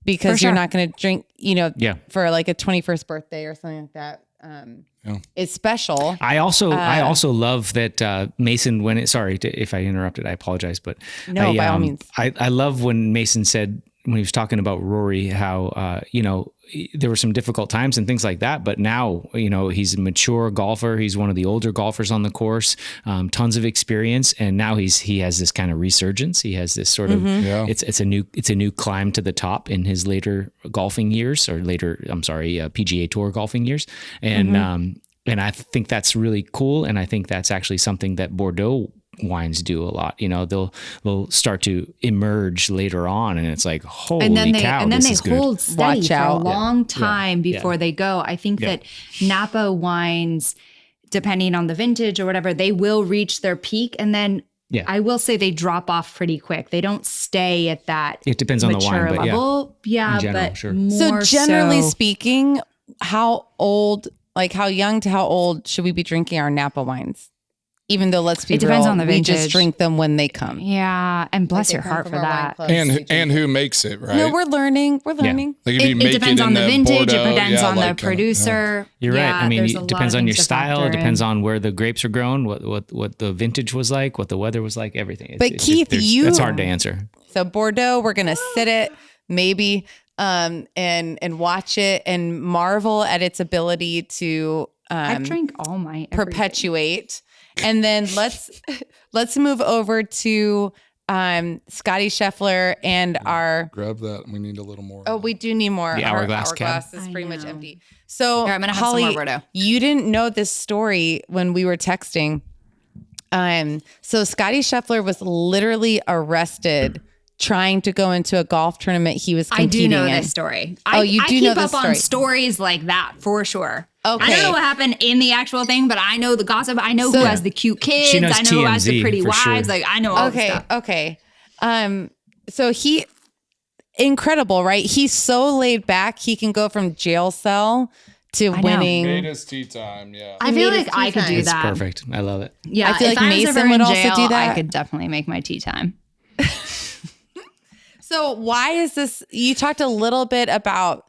because For you're sure. not going to drink, Yeah. for like a 21st birthday or something like that. It's special. I also love that Mason, if I interrupted, I apologize, but No, by all means. I love when Mason said, when he was talking about Rory, how, there were some difficult times and things like that, but now, he's a mature golfer. He's one of the older golfers on the course, tons of experience. And now he has this kind of resurgence. He has this sort of, it's a new climb to the top in his later golfing years PGA Tour golfing years. And, and I think that's really cool. And I think that's actually something that Bordeaux wines do a lot. They'll start to emerge later on, and it's like, holy cow, and then this they is good. hold steady Watch for out. a long time before they go. I think Yeah. that Napa wines, depending on the vintage or whatever, they will reach their peak, and then I will say they drop off pretty quick. They don't stay at that. It depends on the mature wine, but level. Yeah, in general, but sure. more So generally so- speaking, how young to how old should we be drinking our Napa wines? Even though, let's be It depends real, on the we just vintage. drink them when they come. Yeah, and bless They your come heart from for our wine that. clubs, we drink And them. who makes it, right? No, we're learning. We're learning. Like if you It make depends it on in the vintage. Bordeaux, it depends on the like, producer. You're right. I mean, there's a it lot depends of on your things to style. It factor depends in. on where the grapes are grown, what the vintage was like, what the weather was like, everything. But Keith, that's hard to answer. So Bordeaux, we're gonna sit it maybe, and watch it and marvel at its ability to I've drank all my everything. perpetuate. And then let's move over to Scottie Scheffler and our. Grab that. We need a little more. Oh, we do need more. The Our Hourglass hourglass cab. is I pretty much know. empty. So Here, I'm gonna have some Holly, more Bordeaux. you didn't know this story when we were texting. So Scottie Scheffler was literally arrested trying to go into a golf tournament he was I competing do know in. this story. You I do keep know up this on story. stories like that for sure. Okay. I don't know what happened in the actual thing, but I know the gossip. I know who has the cute kids. She knows I know who has the TMZ pretty for wives. sure. Like I know all the Okay, stuff. okay. So incredible, right? He's so laid back. He can go from jail cell to know. winning. Made his tea time. Yeah. I feel made his like I tea could time. do It's that. perfect. I love it. Yeah, I feel if like I was Mason ever would in also jail, do that. I could definitely make my tea time. So why is this? You talked a little bit about,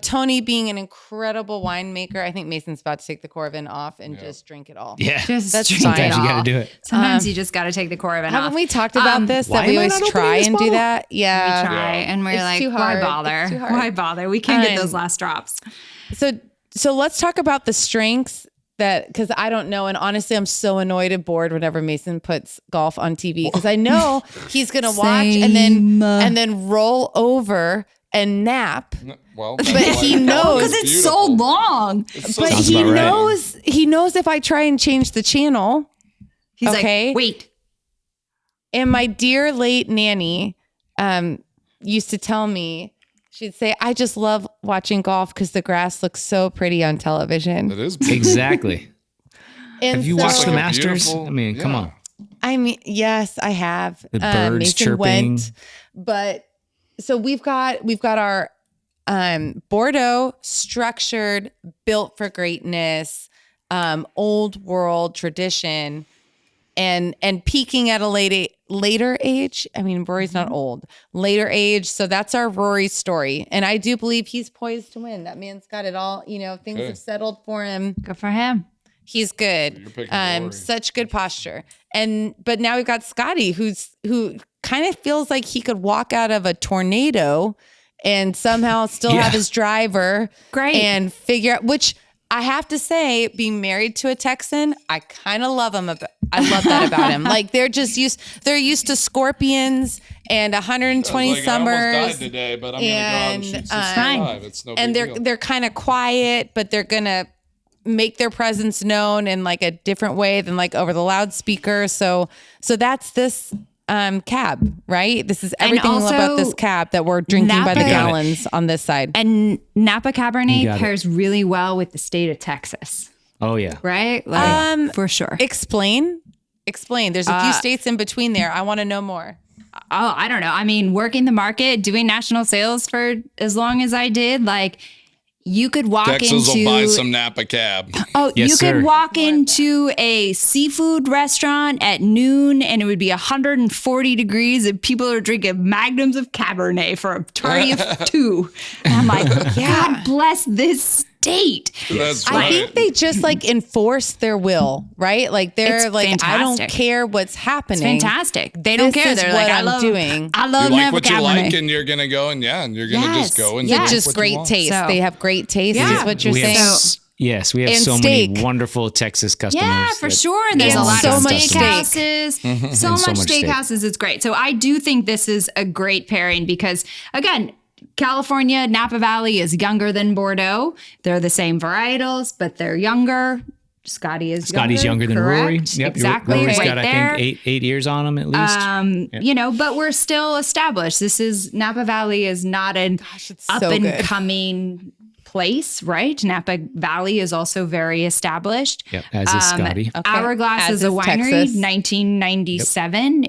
Tony being an incredible winemaker. I think Mason's about to take the Corvin off and just drink it all. Yeah. Just That's drink fine. it Sometimes you got all. to do it. Sometimes you just got to take the Corvin off. Haven't we talked about this? why That we am I always not try opening this and do bottle? that? Yeah. We try, and we're It's like, too why hard. bother? It's too hard. Why bother? We can't get Um, those last drops. So let's talk about the strengths because I don't know. And honestly, I'm so annoyed and bored whenever Mason puts golf on TV because I know he's going to watch Same. and then roll over and nap. Well, But he knows- Because it's so long. But Sounds he about right. knows if I try and change the channel. He's Okay. like, wait. And my dear late nanny used to tell me, she'd say, I just love watching golf because the grass looks so pretty on television. It is beautiful. Exactly. And Have you so- watched the Like a Masters? beautiful- I mean, come on. I mean, yes, I have. The birds Mason chirping. went, but so we've got our Bordeaux, structured, built for greatness, old world tradition, and peaking at a later age. I mean, Rory's not old, later age. So that's our Rory story, and I do believe he's poised to win. That man's got it all. Things Okay. have settled for him. Good for him. He's good. You're picking Rory. Such good posture. But now we've got Scottie, who kind of feels like he could walk out of a tornado and somehow still have his driver. Great. And figure out, which I have to say, being married to a Texan, I kind of love him. I love that about him. Like they're used to scorpions and 120 like, summers. I almost died today, but I'm going to go out and shoot 65. It's no and big deal. they're kind of quiet, but they're going to make their presence known in like a different way than like over the loudspeaker. So that's this cab, right? This is everything about this cab that we're drinking by the gallons on this side. And Napa Cabernet pairs really well with the state of Texas. Oh yeah. Right? Like, for sure. Explain. There's a few states in between there. I want to know more. Oh, I don't know. I mean, working the market, doing national sales for as long as I did, like you could walk Texas into... will buy some Napa Cab. Oh, Yes, you sir. could walk into a seafood restaurant at noon and it would be 140 degrees and people are drinking magnums of Cabernet for a party of two. And I'm like, God bless this state. That's I right. think they just like enforce their will, right? Like they're It's like, I don't fantastic. care what's happening. It's fantastic. They don't This care. is They're what like, I'm doing. I You love like Napa what you Cabernet. like, and you're going to go and you're going to just go and Yes. do It's just what you great want. taste. So- They have great taste Yeah. is what you're We have saying. Yes, we have And so steak. many wonderful Texas customers. Yeah, for that- sure. And there's And a lot so of much steak. steakhouses. So And much so much steak. steakhouses. It's great. So I do think this is a great pairing because, again, California, Napa Valley is younger than Bordeaux. They're the same varietals, but they're younger. Scotty's younger than Rory. correct. Yep, Exactly. Rory's right got, there. I think, eight years on him at least. You know, but we're still established. This is Napa Valley is not an it's up so and good. coming place, right? Napa Valley is also very established. Yep, as is Scotty. Okay. Hourglass As is a is winery, Texas. 1997.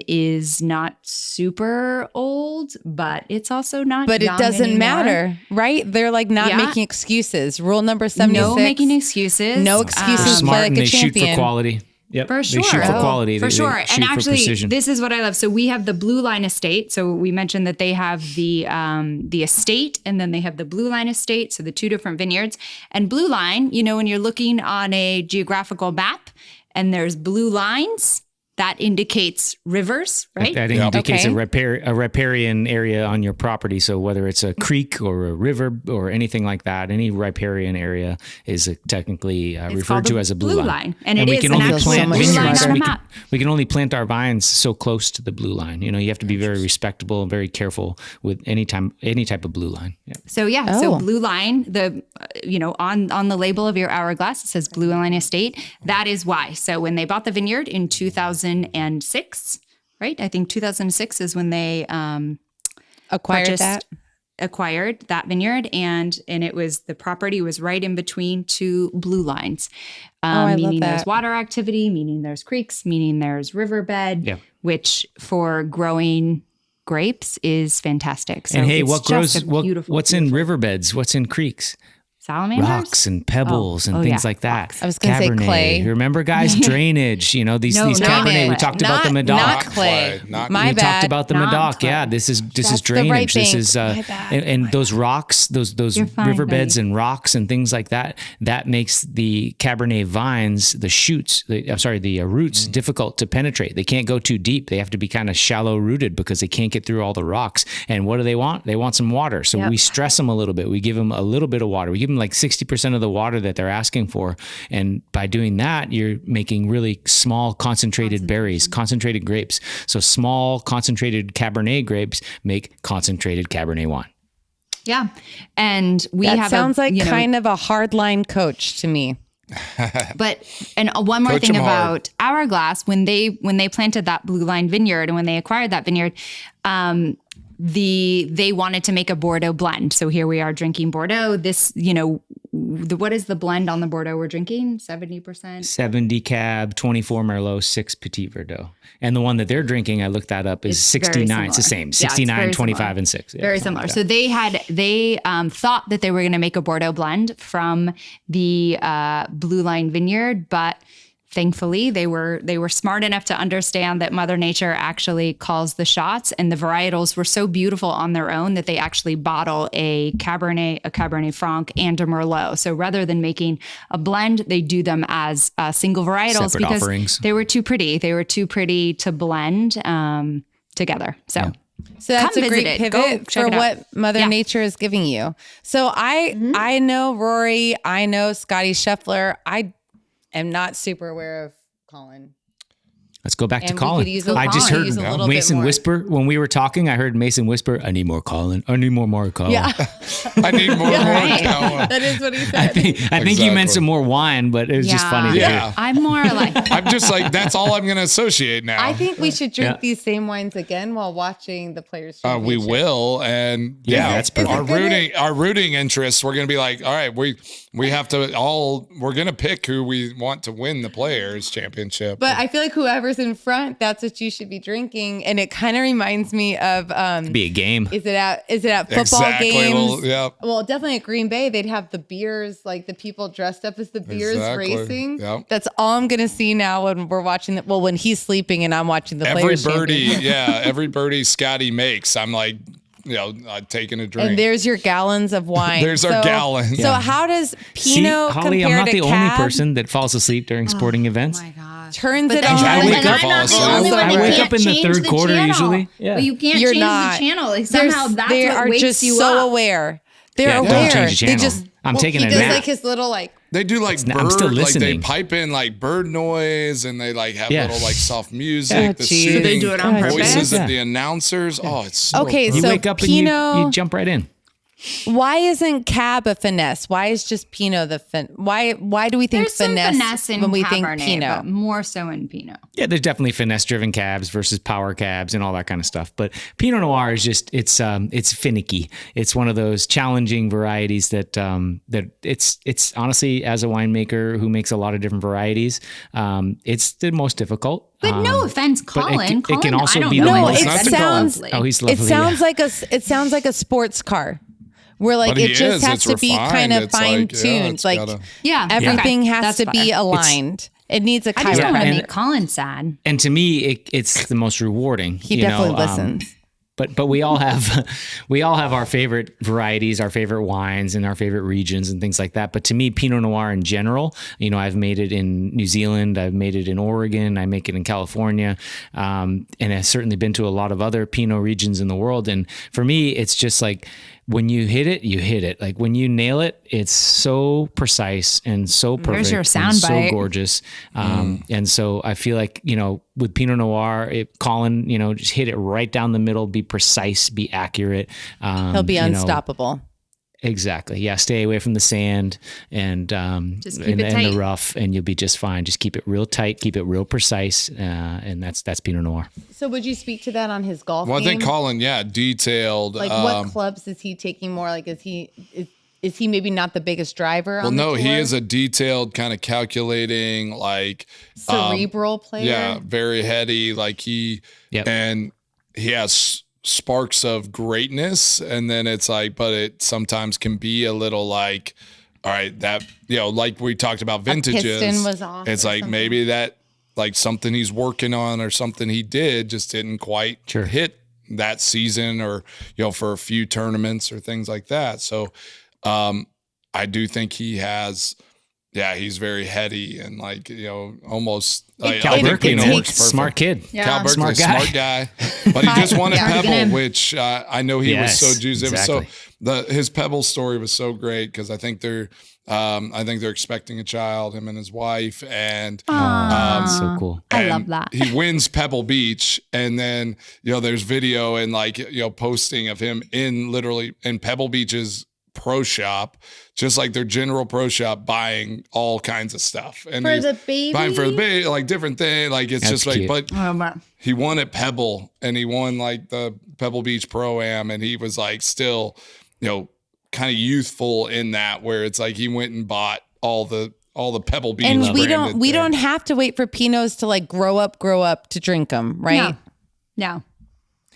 Is not super old, but it's also not. But it young doesn't anymore. matter, right? They're like not Yeah. making excuses. Rule number 76. No making excuses. No They're excuses. Play smart like and a they shoot for champion. quality. Yep, For sure. They shoot for quality. For They sure. shoot And for actually, precision. this is what I love. So we have the Blue Line Estate. So we mentioned that they have the estate and then they have the Blue Line Estate. So the two different vineyards. And Blue Line, you know, when you're looking on a geographical map and there's blue lines, that indicates rivers, right? That indicates Okay. a riparian area on your property. So whether it's a creek or a river or anything like that, any riparian area is technically It's referred called to the as a blue line. And it we is can an only actual plant blue line vineyards. on a We can, map. we can only plant our vines so close to the blue line. You know, you have to be very respectable and very careful with any type of blue line. Yeah. So Oh. so Blue Line, on the label of your Hourglass, it says Blue Line Estate. That is why. So when they bought the vineyard in 2006, right? I think 2006 is when they Acquired that. acquired that vineyard, and it was the property was right in between two blue lines, I love meaning there's that. water activity, meaning there's creeks, meaning there's riverbed, Yeah. which for growing grapes is fantastic. So And hey, it's what just grows? a beautiful, What's in riverbeds? What's in creeks? salamanders? Rocks and pebbles and Oh, things yeah, like that. rocks. I was gonna say Cabernet. clay. Remember, guys, drainage. You know these No, these not Cabernet. clay. We talked about the Not Medoc. clay. Not My We bad. talked about the Not Medoc. clay. Yeah, this is That's the drainage. right This thing. is My bad. and those rocks, those You're fine, riverbeds buddy. and rocks and things like that. That makes the Cabernet vines, the shoots, the roots, difficult to penetrate. They can't go too deep. They have to be kind of shallow rooted because they can't get through all the rocks. And what do they want? They want some water. So Yep. we stress them a little bit. We give them a little bit of water. We give them like 60% of the water that they're asking for. And by doing that, you're making really small concentrated berries, concentrated grapes. So small concentrated Cabernet grapes make concentrated Cabernet wine. Yeah. And we That have sounds like kind kind of a hardline coach to me. But one more Coach thing 'em hard. about Hourglass, when they planted that Blue Line vineyard and when they acquired that vineyard, they wanted to make a Bordeaux blend. So here we are drinking Bordeaux. This, what is the blend on the Bordeaux we're drinking? 70%. 70 Cab, 24 Merlot, 6 Petit Verdot. And the one that they're drinking, I looked that up, is It's very 69. It's the similar. same. Yeah, it's 69, very 25, similar. and 6. Yeah, Very something similar. like So that. they thought that they were going to make a Bordeaux blend from the Blue Line vineyard, but thankfully they were smart enough to understand that Mother Nature actually calls the shots, and the varietals were so beautiful on their own that they actually bottle a Cabernet Franc, and a Merlot. So rather than making a blend, they do them as single varietals Separate because offerings. they were too pretty. They were too pretty to blend. together. So that's come a great visit it. pivot Check for it out. what Mother Nature is giving you. So I know Rory, I know Scottie Scheffler. I am not super aware of Collin. Let's go back to And we Collin. could use a- I just Collin. heard Use a little Mason bit more. whisper when we were talking. I heard Mason whisper, "I need more Collin. I need more Morikawa." Yeah, I need more Morikawa. that is what he I said. think you meant some more wine, but it was just funny to Yeah. hear. I'm more like I'm just like, that's all I'm going to associate now. I think we should drink Yeah. these same wines again while watching the Players' we Championship. will, and Yeah, that's perfect. our rooting interests. We're going to be like, all right, we have to we're going to pick who we want to win the Players Championship. But I feel like whoever's in front, that's what you should be drinking. And it kind of reminds me of Be a game. is it at football Exactly. games? Well, Definitely at Green Bay, they'd have the beers, like the people dressed up as the beers Exactly. racing. Yep. That's all I'm gonna see now when we're watching that. Well, when he's sleeping and I'm watching the every Players birdie, Championship. every birdie Scottie makes, I'm like, taking a drink. And there's your gallons of wine. There's our gallons. So how does See, Pinot Holly, compare I'm not to the only Cab? person that falls asleep during sporting events. my gosh. Turns But it then on. I wake and up- I'm not the I only one that wake can't up in the change third quarter channel. usually. Yeah. But you can't You're change not. the channel. Like, somehow that's they what are wakes just you so up. aware. They're Yeah, don't aware. change the They channel. just. I'm taking he a does nap. like his little like. They do like bird, I'm still like they listening. pipe in like bird noise, and they like have Yeah. little like soft music. Oh, the geez. soothing Do they do it on purpose? voices Yeah. of the announcers. Oh, it's so Okay, You so wake up and Pinot. you jump right in. Why isn't Cab a finesse? Why is just Pinot the fin? Why do we think There's some finesse in when we Cabernet, think Pinot? but more so in Pinot. Yeah, there's definitely finesse-driven cabs versus power cabs and all that kind of stuff. But Pinot Noir is just it's finicky. It's one of those challenging varieties that it's honestly, as a winemaker who makes a lot of different varieties, it's the most difficult. But no offense, Collin. it can also I don't be know the him. most- it Not to sounds. Collin. Oh, he's It lovely. sounds like a sports car. Where like But it he just is. has It's to be refined. kind of It's like, fine yeah, tuned. it's Like gotta- Yeah, everything okay, has that's to be fair. aligned. It needs a I just don't want to and- make Collin sad. And to me, it's the most rewarding. He definitely listens. But we all have our favorite varieties, our favorite wines, and our favorite regions and things like that. But to me, Pinot Noir in general, I've made it in New Zealand, I've made it in Oregon, I make it in California, and I've certainly been to a lot of other Pinot regions in the world. And for me, it's just like when you hit it, you hit it. Like when you nail it, it's so precise and so perfect. There's your and soundbite. so gorgeous. And so I feel like, with Pinot Noir, Collin, just hit it right down the middle, be precise, be accurate. He'll be unstoppable. Exactly. Yeah. Stay away from the sand and Just keep it and tight. the rough, and you'll be just fine. Just keep it real tight, keep it real precise, and that's Pinot Noir. So would you speak to that on his golf Well, I game? think Collin, detailed. Like what clubs is he taking more? Like is he maybe not the biggest driver? Well, on the no, he tour? is a detailed, kind of calculating, like cerebral player. Yeah, very heady. Like and he has sparks of greatness, and then it's like, but it sometimes can be a little like, all right, that like we talked about vintages. piston was off It's or like something. maybe that like something he's working on or something he did just didn't quite hit that season, or for a few tournaments or things like that. So I do think he has. Yeah, he's very heady and like almost. Cal Berkeley, man, works perfect. smart kid. Yeah. Cal Berkeley, Smart guy. But he just won a Yeah. Pebble, which I know he was so juiced. It was exactly. his Pebble story was so great because I think they're expecting a child, him and his wife, and So cool. I and love that. he wins Pebble Beach, and then there's video and like posting of him in Pebble Beach's pro shop, just like their general pro shop, buying all kinds of stuff and For he's the baby? buying for the baby, like different thing. Like it's That's just like, cute. but he won at Pebble and he won like the Pebble Beach Pro-Am, and he was like still, kind of youthful in that, where it's like he went and bought all the Pebble Beach. And we branded don't thing. have to wait for Pinots to like grow up to drink them, right? No.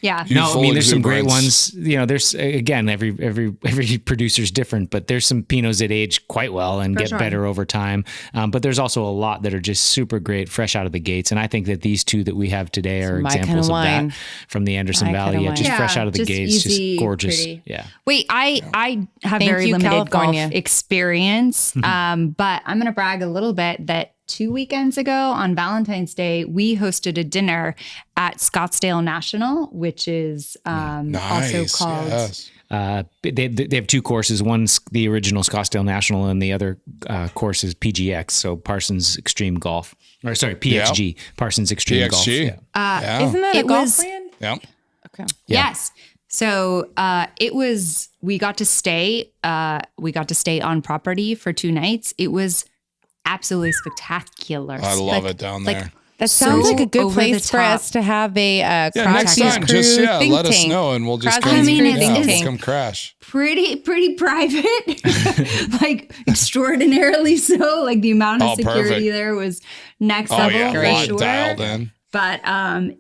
Yeah. You- No, I mean, there's some great exuberance. ones. There's again, every producer's different, but there's some Pinots that age quite well and get sure. better over time. But there's also a lot that are just super great, fresh out of the gates. And I think that these two that we have today are my examples kinda of wine. that from the Anderson My Valley. kinda Yeah, wine. just Yeah, fresh out of the just gates, easy, just gorgeous. pretty. Yeah. Wait, I have Thank very you, limited California. golf experience, but I'm going to brag a little bit that 2 weekends ago on Valentine's Day, we hosted a dinner at Scottsdale National, which is also called. Yes. They have 2 courses. One's the original Scottsdale National, and the other course is PGX, so Parsons Extreme Golf. Or sorry, PXG, Parsons Extreme Golf. PXG. Isn't that a golf brand? Yeah. Okay. Yeah. Yes. So we got to stay on property for 2 nights. It was absolutely spectacular. I love it down there. That sounds So like a good over the place for top. us to have a Next Crosby's time, Crew just think let us tank. know and we'll just Crosby's come, Crew think we'll tank. come crash. Pretty private, like extraordinarily so. Like the amount of security perfect. there was next Oh level yeah, for lot sure. dialed in. But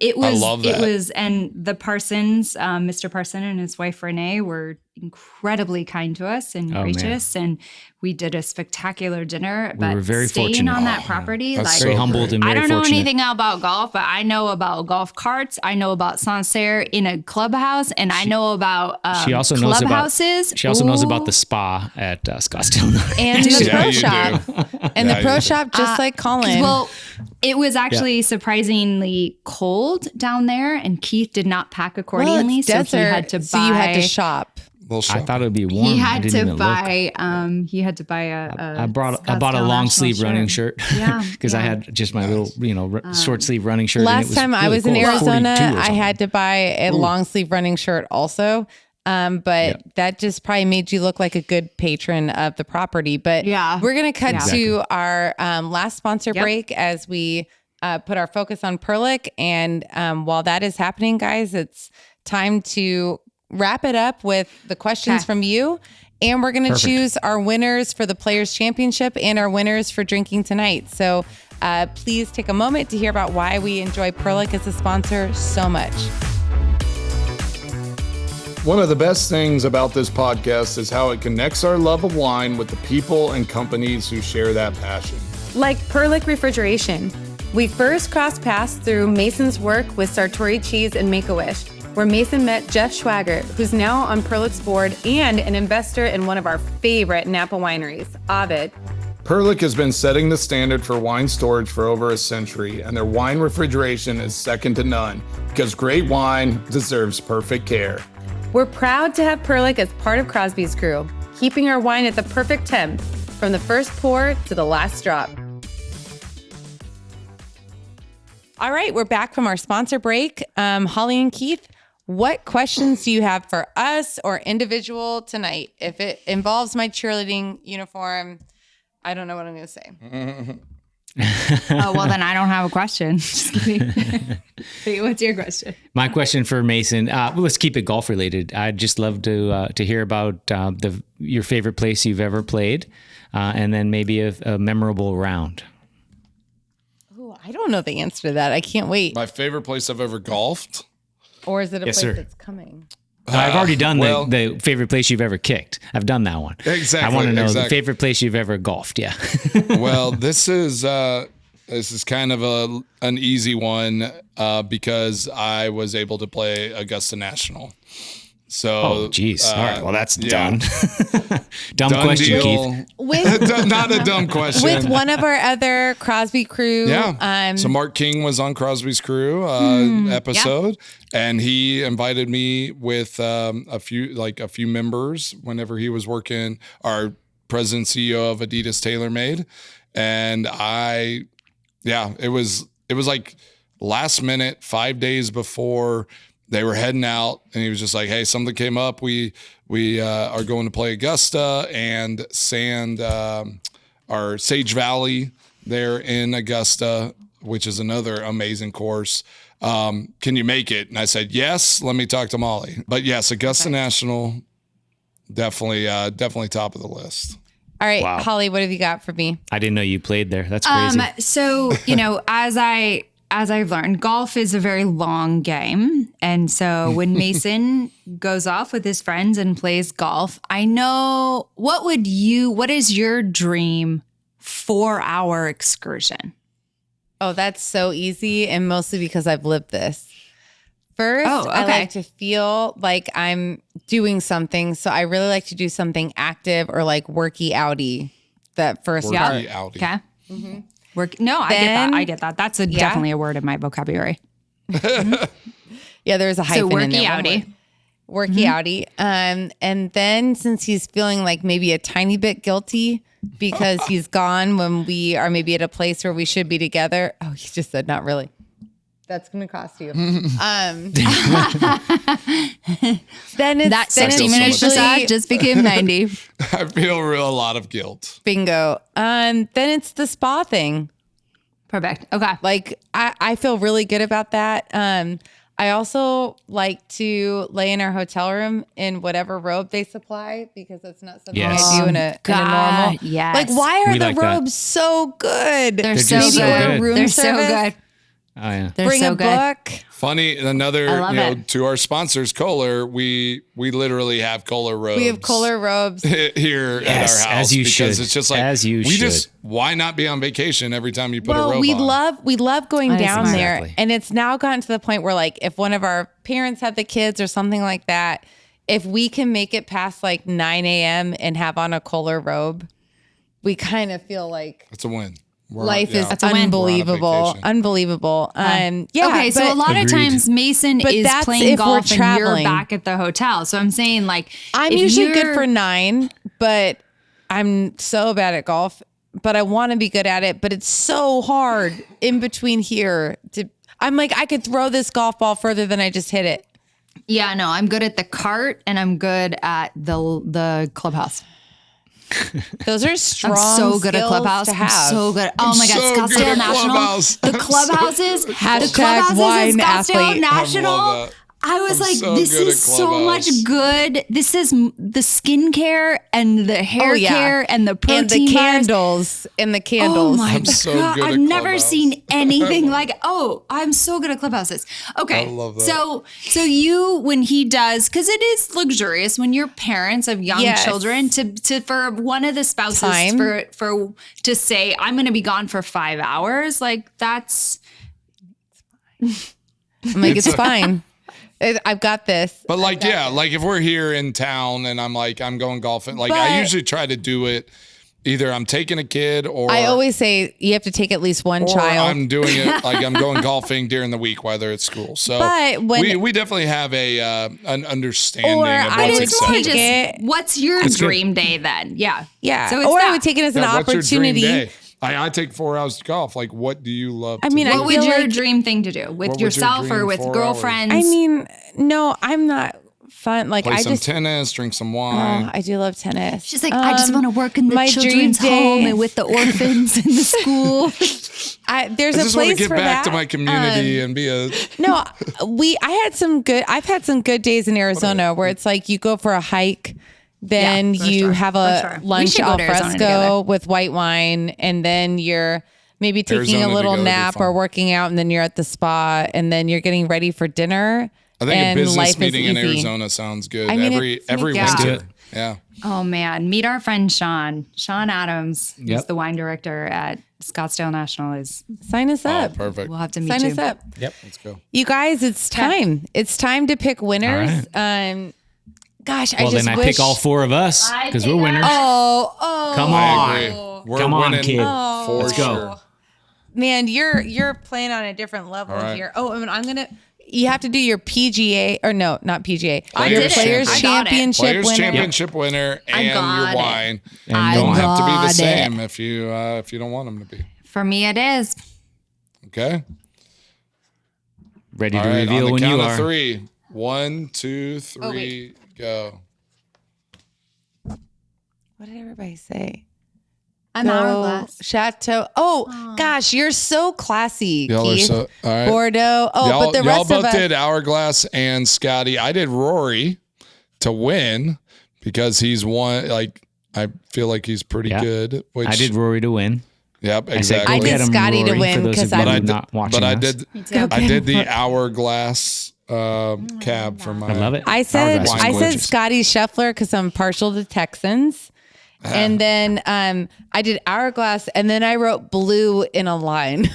it was, love that. it was, and the Parsons, Mr. Parson and his wife Renee were incredibly kind to us and gracious, and we did a spectacular dinner. We but were very staying fortunate. on that property, That's like so Very humbled and I very don't know fortunate. anything about golf, but I know about golf carts. I know about Sancerre in a clubhouse, and I know about She also knows about clubhouses. She also knows about Ooh. the spa at Scottsdale. And the Yeah, pro you shop. do. And Yeah, the pro you do. shop, just like Collin. Well, it was actually surprisingly cold down there, and Keith did not pack accordingly, it's so desert, he had to buy. so you had to shop. Little I shop. thought it would be warm. He I had didn't to even look. buy. He had to buy a. I bought a Scottsdale long National sleeve running shirt Yeah, because I yeah. had just my little short sleeve running shirt. and it Last was time I really was in cold, 42 Arizona, or I something. had to buy a long sleeve running shirt also. But that just probably made you look like a good patron of the property. But Yeah. we're going to cut Exactly. to our last sponsor break as we put our focus on Perlick. And while that is happening, guys, it's time to wrap it up with the questions from you. And we're going to choose our winners for the Players Championship and our winners for drinking tonight. So please take a moment to hear about why we enjoy Perlick as a sponsor so much. One of the best things about this podcast is how it connects our love of wine with the people and companies who share that passion. Like Perlick Refrigeration. We first crossed paths through Mason's work with Sartori Cheese and Make-A-Wish, where Mason met Jeff Schwager, who's now on Perlick's board and an investor in one of our favorite Napa wineries, Ovid. Perlick has been setting the standard for wine storage for over a century, and their wine refrigeration is second to none because great wine deserves perfect care. We're proud to have Perlick as part of Crosby's Crew, keeping our wine at the perfect temp, from the first pour to the last drop. All right, we're back from our sponsor break. Holly and Keith, what questions do you have for us or individual tonight? If it involves my cheerleading uniform, I don't know what I'm going to say. Oh, well, then I don't have a question. Just kidding. Hey, what's your question? My question for Mason, well, let's keep it golf related. I'd just love to hear about your favorite place you've ever played, and then maybe a memorable round. Ooh, I don't know the answer to that. I can't wait. My favorite place I've ever golfed? Or is it a Yes, place sir. that's coming? I've already done well- the favorite place you've ever kicked. I've done that one. Exactly, I want to know the exactly. favorite place you've ever golfed. Yeah. Well, this is kind of an easy one because I was able to play Augusta National. So, Oh, geez. All right. Well, that's yeah. done. Dumb Done question, deal. Keith. With Not a dumb question. with one of our other Crosby crew. Yeah. So Mark King was on Crosby's Crew episode, and he invited me with a few members whenever he was working, our president CEO of Adidas TaylorMade, and it was like last minute, 5 days before they were heading out, and he was just like, "Hey, something came up. We are going to play Augusta and our Sage Valley there in Augusta, which is another amazing course. Can you make it?" And I said, "Yes. Let me talk to Molly." But yes, Augusta National, definitely top of the list. All right, Wow. Holly, what have you got for me? I didn't know you played there. That's crazy. So, as I've learned, golf is a very long game. And so when Mason goes off with his friends and plays golf, I know what is your dream 4-hour excursion? Oh, that's so easy, and mostly because I've lived this. First, Oh, I okay. like to feel like I'm doing something. So I really like to do something active or like worky outy that first part. Worky outy. Okay. No, I get that. I get that. That's definitely a word in my vocabulary. Yeah, there's a hyphen in there. Worky Mm-hmm. outy. And then since he's feeling like maybe a tiny bit guilty because he's gone when we are maybe at a place where we should be together. Oh, he just said not really. That's going to cost you. Then it's That then 60 it's minutes usually- massage just became 90. I feel a lot of guilt. bingo. Then it's the spa thing. Perfect. Okay. Like I feel really good about that. I also like to lay in our hotel room in whatever robe they supply because that's not something Yes. I do in a normal. Yes. Like, why are We the like that. robes so good? They're just so so good. good. Room They're service. so good. Oh yeah. They're Bring so a good. book. Funny, another, love it. to our sponsors, Kohler, we literally have Kohler robes. We have Kohler robes. here at our Yes, house. as you because should. It's just like, As you should. why not be on vacation every time you put a Well, robe we on? love going That is down smart. there, Exactly. and it's now gotten to the point where, like, if one of our parents have the kids or something like that, if we can make it past like 9 a.m. and have on a Kohler robe, we kind of feel like It's a win. life is a win. unbelievable, unbelievable. Yeah. Okay, so but a lot of Agreed. times Mason But is that's playing if we're golf and you're traveling. back at the hotel. So I'm saying like I'm if usually good you're- for 9, but I'm so bad at golf. But I want to be good at it. But it's so hard in between here. I'm like, I could throw this golf ball further than I just hit it. Yeah, no, I'm good at the cart and I'm good at the clubhouse. Those are strong. I'm so good at skills clubhouse. to I'm have. so good. Oh my so God, good Scottsdale at National. clubhouse. The clubhouses. Hashtag wine at Scottsdale athlete. National. I love that. I was I'm like, so this good is at so much Clubhouse. good. This is the skincare and the hair care and the protein and the bars. candles and the candles. Oh my I'm so God. good I've at never Clubhouse. seen anything like I'm so good at clubhouses. Okay. I love that. So you, when he does, because it is luxurious when you're parents of young Yes. children to for one of the spouses Time. for to say, I'm gonna be gone for 5 hours, like that's I'm like, it's fine. I've got this. But like, yeah, like if we're here in town and I'm like, I'm going golfing, like I But- usually try to do it. Either I'm taking a kid or I always say you have to take at least one or child. I'm doing it like I'm going golfing during the week while they're at school. So But when- we definitely have an understanding Or of I what's would it's more take acceptable. just it. what's your It's good. dream day then? Yeah. yeah. So it's or I that. would take it as an Yeah, what's your dream opportunity. day? I take 4 hours to golf. Like, what do you love? I to mean, do? I What would feel your like- dream thing to do with What would your yourself or dream with 4 hours? girlfriends? I mean, no, I'm not fun. Like play I some just, tennis, drink some oh, wine. I do love tennis. She's like, I just want to work in the my children's dream home day- and with the orphans in the school. There's I a just want to place get for back that. to my community and be a. No, I've had some good days in Arizona where it's like you go for a hike, then Yeah, for you sure, have for a sure. We lunch should go al to Arizona fresco together. with white wine, and then you're maybe taking Arizona a little together would be nap fun. or working out, and then you're at the spa, and then you're getting ready for dinner. I think and a business life meeting is in easy. Arizona sounds good. I mean, every yeah. winter. Let's do Yeah. Oh man, meet our friend Sean Adams. He's Yep. the wine director at Scottsdale National. Sign us Oh, up. perfect. We'll have to meet Sign you. us up. Yep. Let's go. You guys, it's time. It's time to pick winners. Gosh, I Well, just then I wish. pick all 4 of us because we're winners. Oh, Come I on. agree. We're Come on, winning kid. for Let's go. sure. man, you're playing on a different level All right. here. Oh, and I'm gonna. You have to do your PGA or no, not PGA. I your did it. Players I got it. Championship Players winner. Championship winner I and got your it. wine. And I Don't wine. have to be the got same if you don't want them to be. For me, it is. Okay. Ready All to right. On reveal the when count you of are. 3. 1, 2, 3, wait. go. What did everybody say? I'm Go Hourglass. Chateau. Oh gosh, you're so classy, Y'all are Keith. so all right. Bordeaux. Oh, y'all, but the y'all rest both of us. did Hourglass and Scottie. I did Rory to win because he's one. Like I feel like he's pretty Yeah. good. Which I did Rory to win. Yep, I said, exactly. I go did get him, Scottie to Rory, win for those 'cause of you I'm- who are not watching but I us. did. go. I did the Hourglass cab for my. I love it. I said Hourglass I is said gorgeous. Scottie Scheffler because I'm partial to Texans. And then I did Hourglass, and then I wrote blue in a line.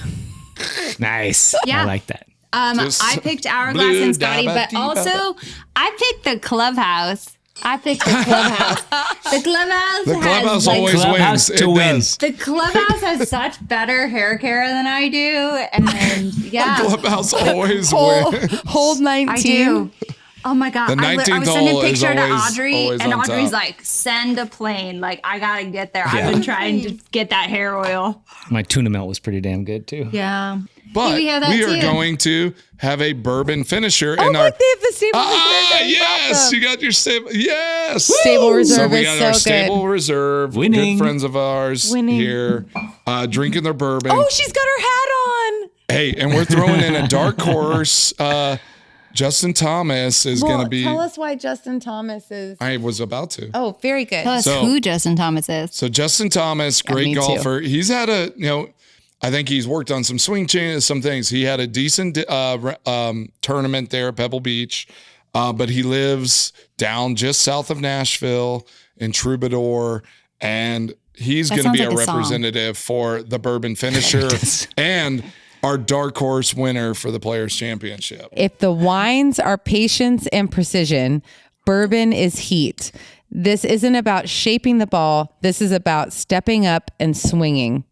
Nice. Yeah. I like that. Just I picked Hourglass blue and Scottie, but dabba-dee-ba. also I picked the clubhouse I picked the clubhouse. The clubhouse always Clubhouse wins. to It win. does. The clubhouse has such better hair care than I do, and yeah, Clubhouse always Hold, wins. hold 19. I do. Oh my god! The I 19th was sending a hole is picture to always- Audrey, always and on Audrey's top. like, "Send a plane! Like, I gotta get there. Yeah. I've been trying to get that hair oil." My tuna melt was pretty damn good too. Yeah, But we have that we are too. going to have a bourbon finisher Oh, in our. look, they have the stable Ah, reserve. yes, you got your stable. Yes, Stable reserve So we is got so our good. stable reserve. Winning. Good friends of ours Winning. here, drinking their bourbon. Oh, she's got her hat on. Hey, and we're throwing in a dark horse. Justin Thomas is going to be. Tell us why Justin Thomas is. I was about to. Oh, very good. Tell us So- who Justin Thomas is. So Justin Thomas, great me too. golfer. He's had I think he's worked on some swing changes, some things. He had a decent tournament there at Pebble Beach, but he lives down just south of Nashville in Troubadour, and he's That going to be sounds a like a song. representative for the bourbon finisher and our dark horse winner for the Players Championship. If the wines are patience and precision, bourbon is heat. This isn't about shaping the ball. This is about stepping up and swinging.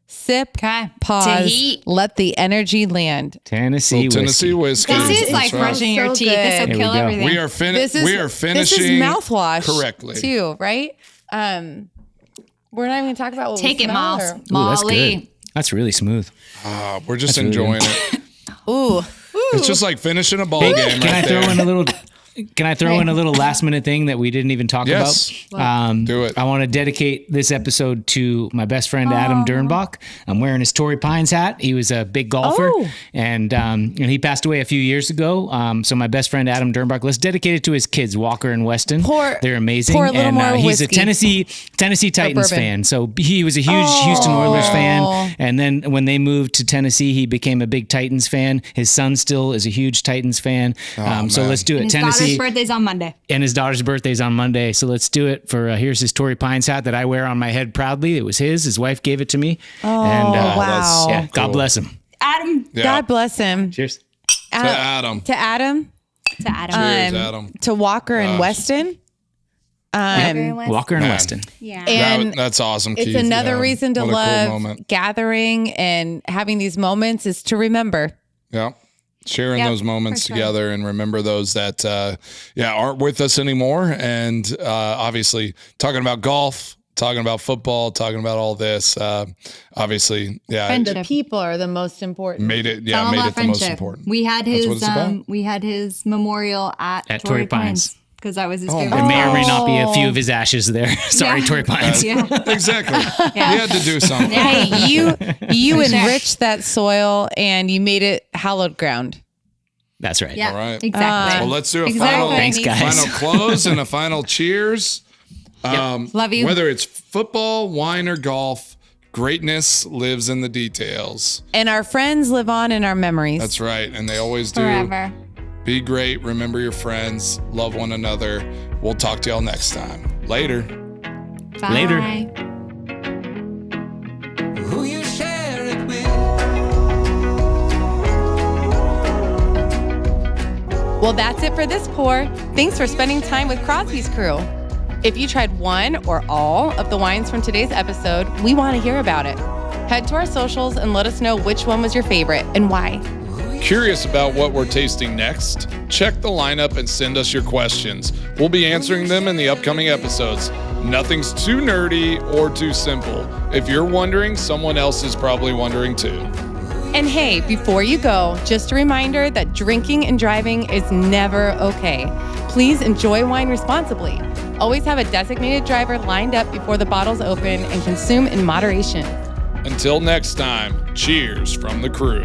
Sip, Okay. pause, To heat. let the energy land. Tennessee Tennessee whiskey. This is That's like right. brushing your So teeth. good. This will Here we kill go. everything. We are finishing. This is mouthwash correctly. too, right? We're not even going to talk about what Take we it, smell Miles. or- Ooh, that's Molly. good. That's really smooth. We're just really enjoying good. it. Ooh. It's just like finishing a ball game. Can right I throw there. in a little? Can I throw in a little last minute thing that we didn't even talk Yes. about? Do it. I want to dedicate this episode to my best friend Adam Dernbach. I'm wearing his Torrey Pines hat. He was a big golfer, Oh. and he passed away a few years ago. So my best friend Adam Dernbach, let's dedicate it to his kids, Walker and Weston. They're amazing, pour a little and more he's a whiskey. Tennessee Titans bourbon. fan. So he was a huge Houston Oilers fan, and then when they moved to Tennessee, he became a big Titans fan. His son still is a huge Titans fan. So man. let's do it. His Tennessee. daughter's birthday's on Monday. And his daughter's birthday's on Monday. So let's do it for here's his Torrey Pines hat that I wear on my head proudly. It was his. His wife gave it to me. And wow. yeah, God Cool. bless him. Adam. Yeah. God bless him. Cheers. To Adam. To Adam. To Adam. Cheers, Adam. To Walker and Weston. Walker and Man. Weston. Yeah. And That's awesome, it's Keith. another Yeah. reason to What a cool love moment. gathering and having these moments is to remember. Yeah. Sharing Yep, those moments for sure. together and remember those that aren't with us anymore. And obviously talking about golf, talking about football, talking about all this. Obviously, Friendship. The people are the most important. made it Tell him made about it the most friendship. important. We had That's his what it's about. we had his memorial at At Torrey Torrey Pines. Pines because that was his Oh, favorite. There may or may not be a Oh. few of his ashes there. Sorry, Yeah. Torrey Pines. Yeah. Exactly. We had to do something. Hey, you For sure. enriched that soil and you made it hallowed ground. That's right. Yeah. All right. Exactly. Well, let's do a Exactly. final, Thanks, guys. final close and a final cheers. Love you. Whether it's football, wine, or golf, greatness lives in the details. And our friends live on in our memories. That's right. And they always do. Forever. Be great. Remember your friends. Love one another. We'll talk to y'all next time. Later. Bye. Later. Who you share it with? Well, that's it for this pour. Thanks for spending time with Crosby's crew. If you tried one or all of the wines from today's episode, we want to hear about it. Head to our socials and let us know which one was your favorite and why. Curious about what we're tasting next? Check the lineup and send us your questions. We'll be answering them in the upcoming episodes. Nothing's too nerdy or too simple. If you're wondering, someone else is probably wondering too. And hey, before you go, just a reminder that drinking and driving is never okay. Please enjoy wine responsibly. Always have a designated driver lined up before the bottles open and consume in moderation. Until next time, cheers from the crew.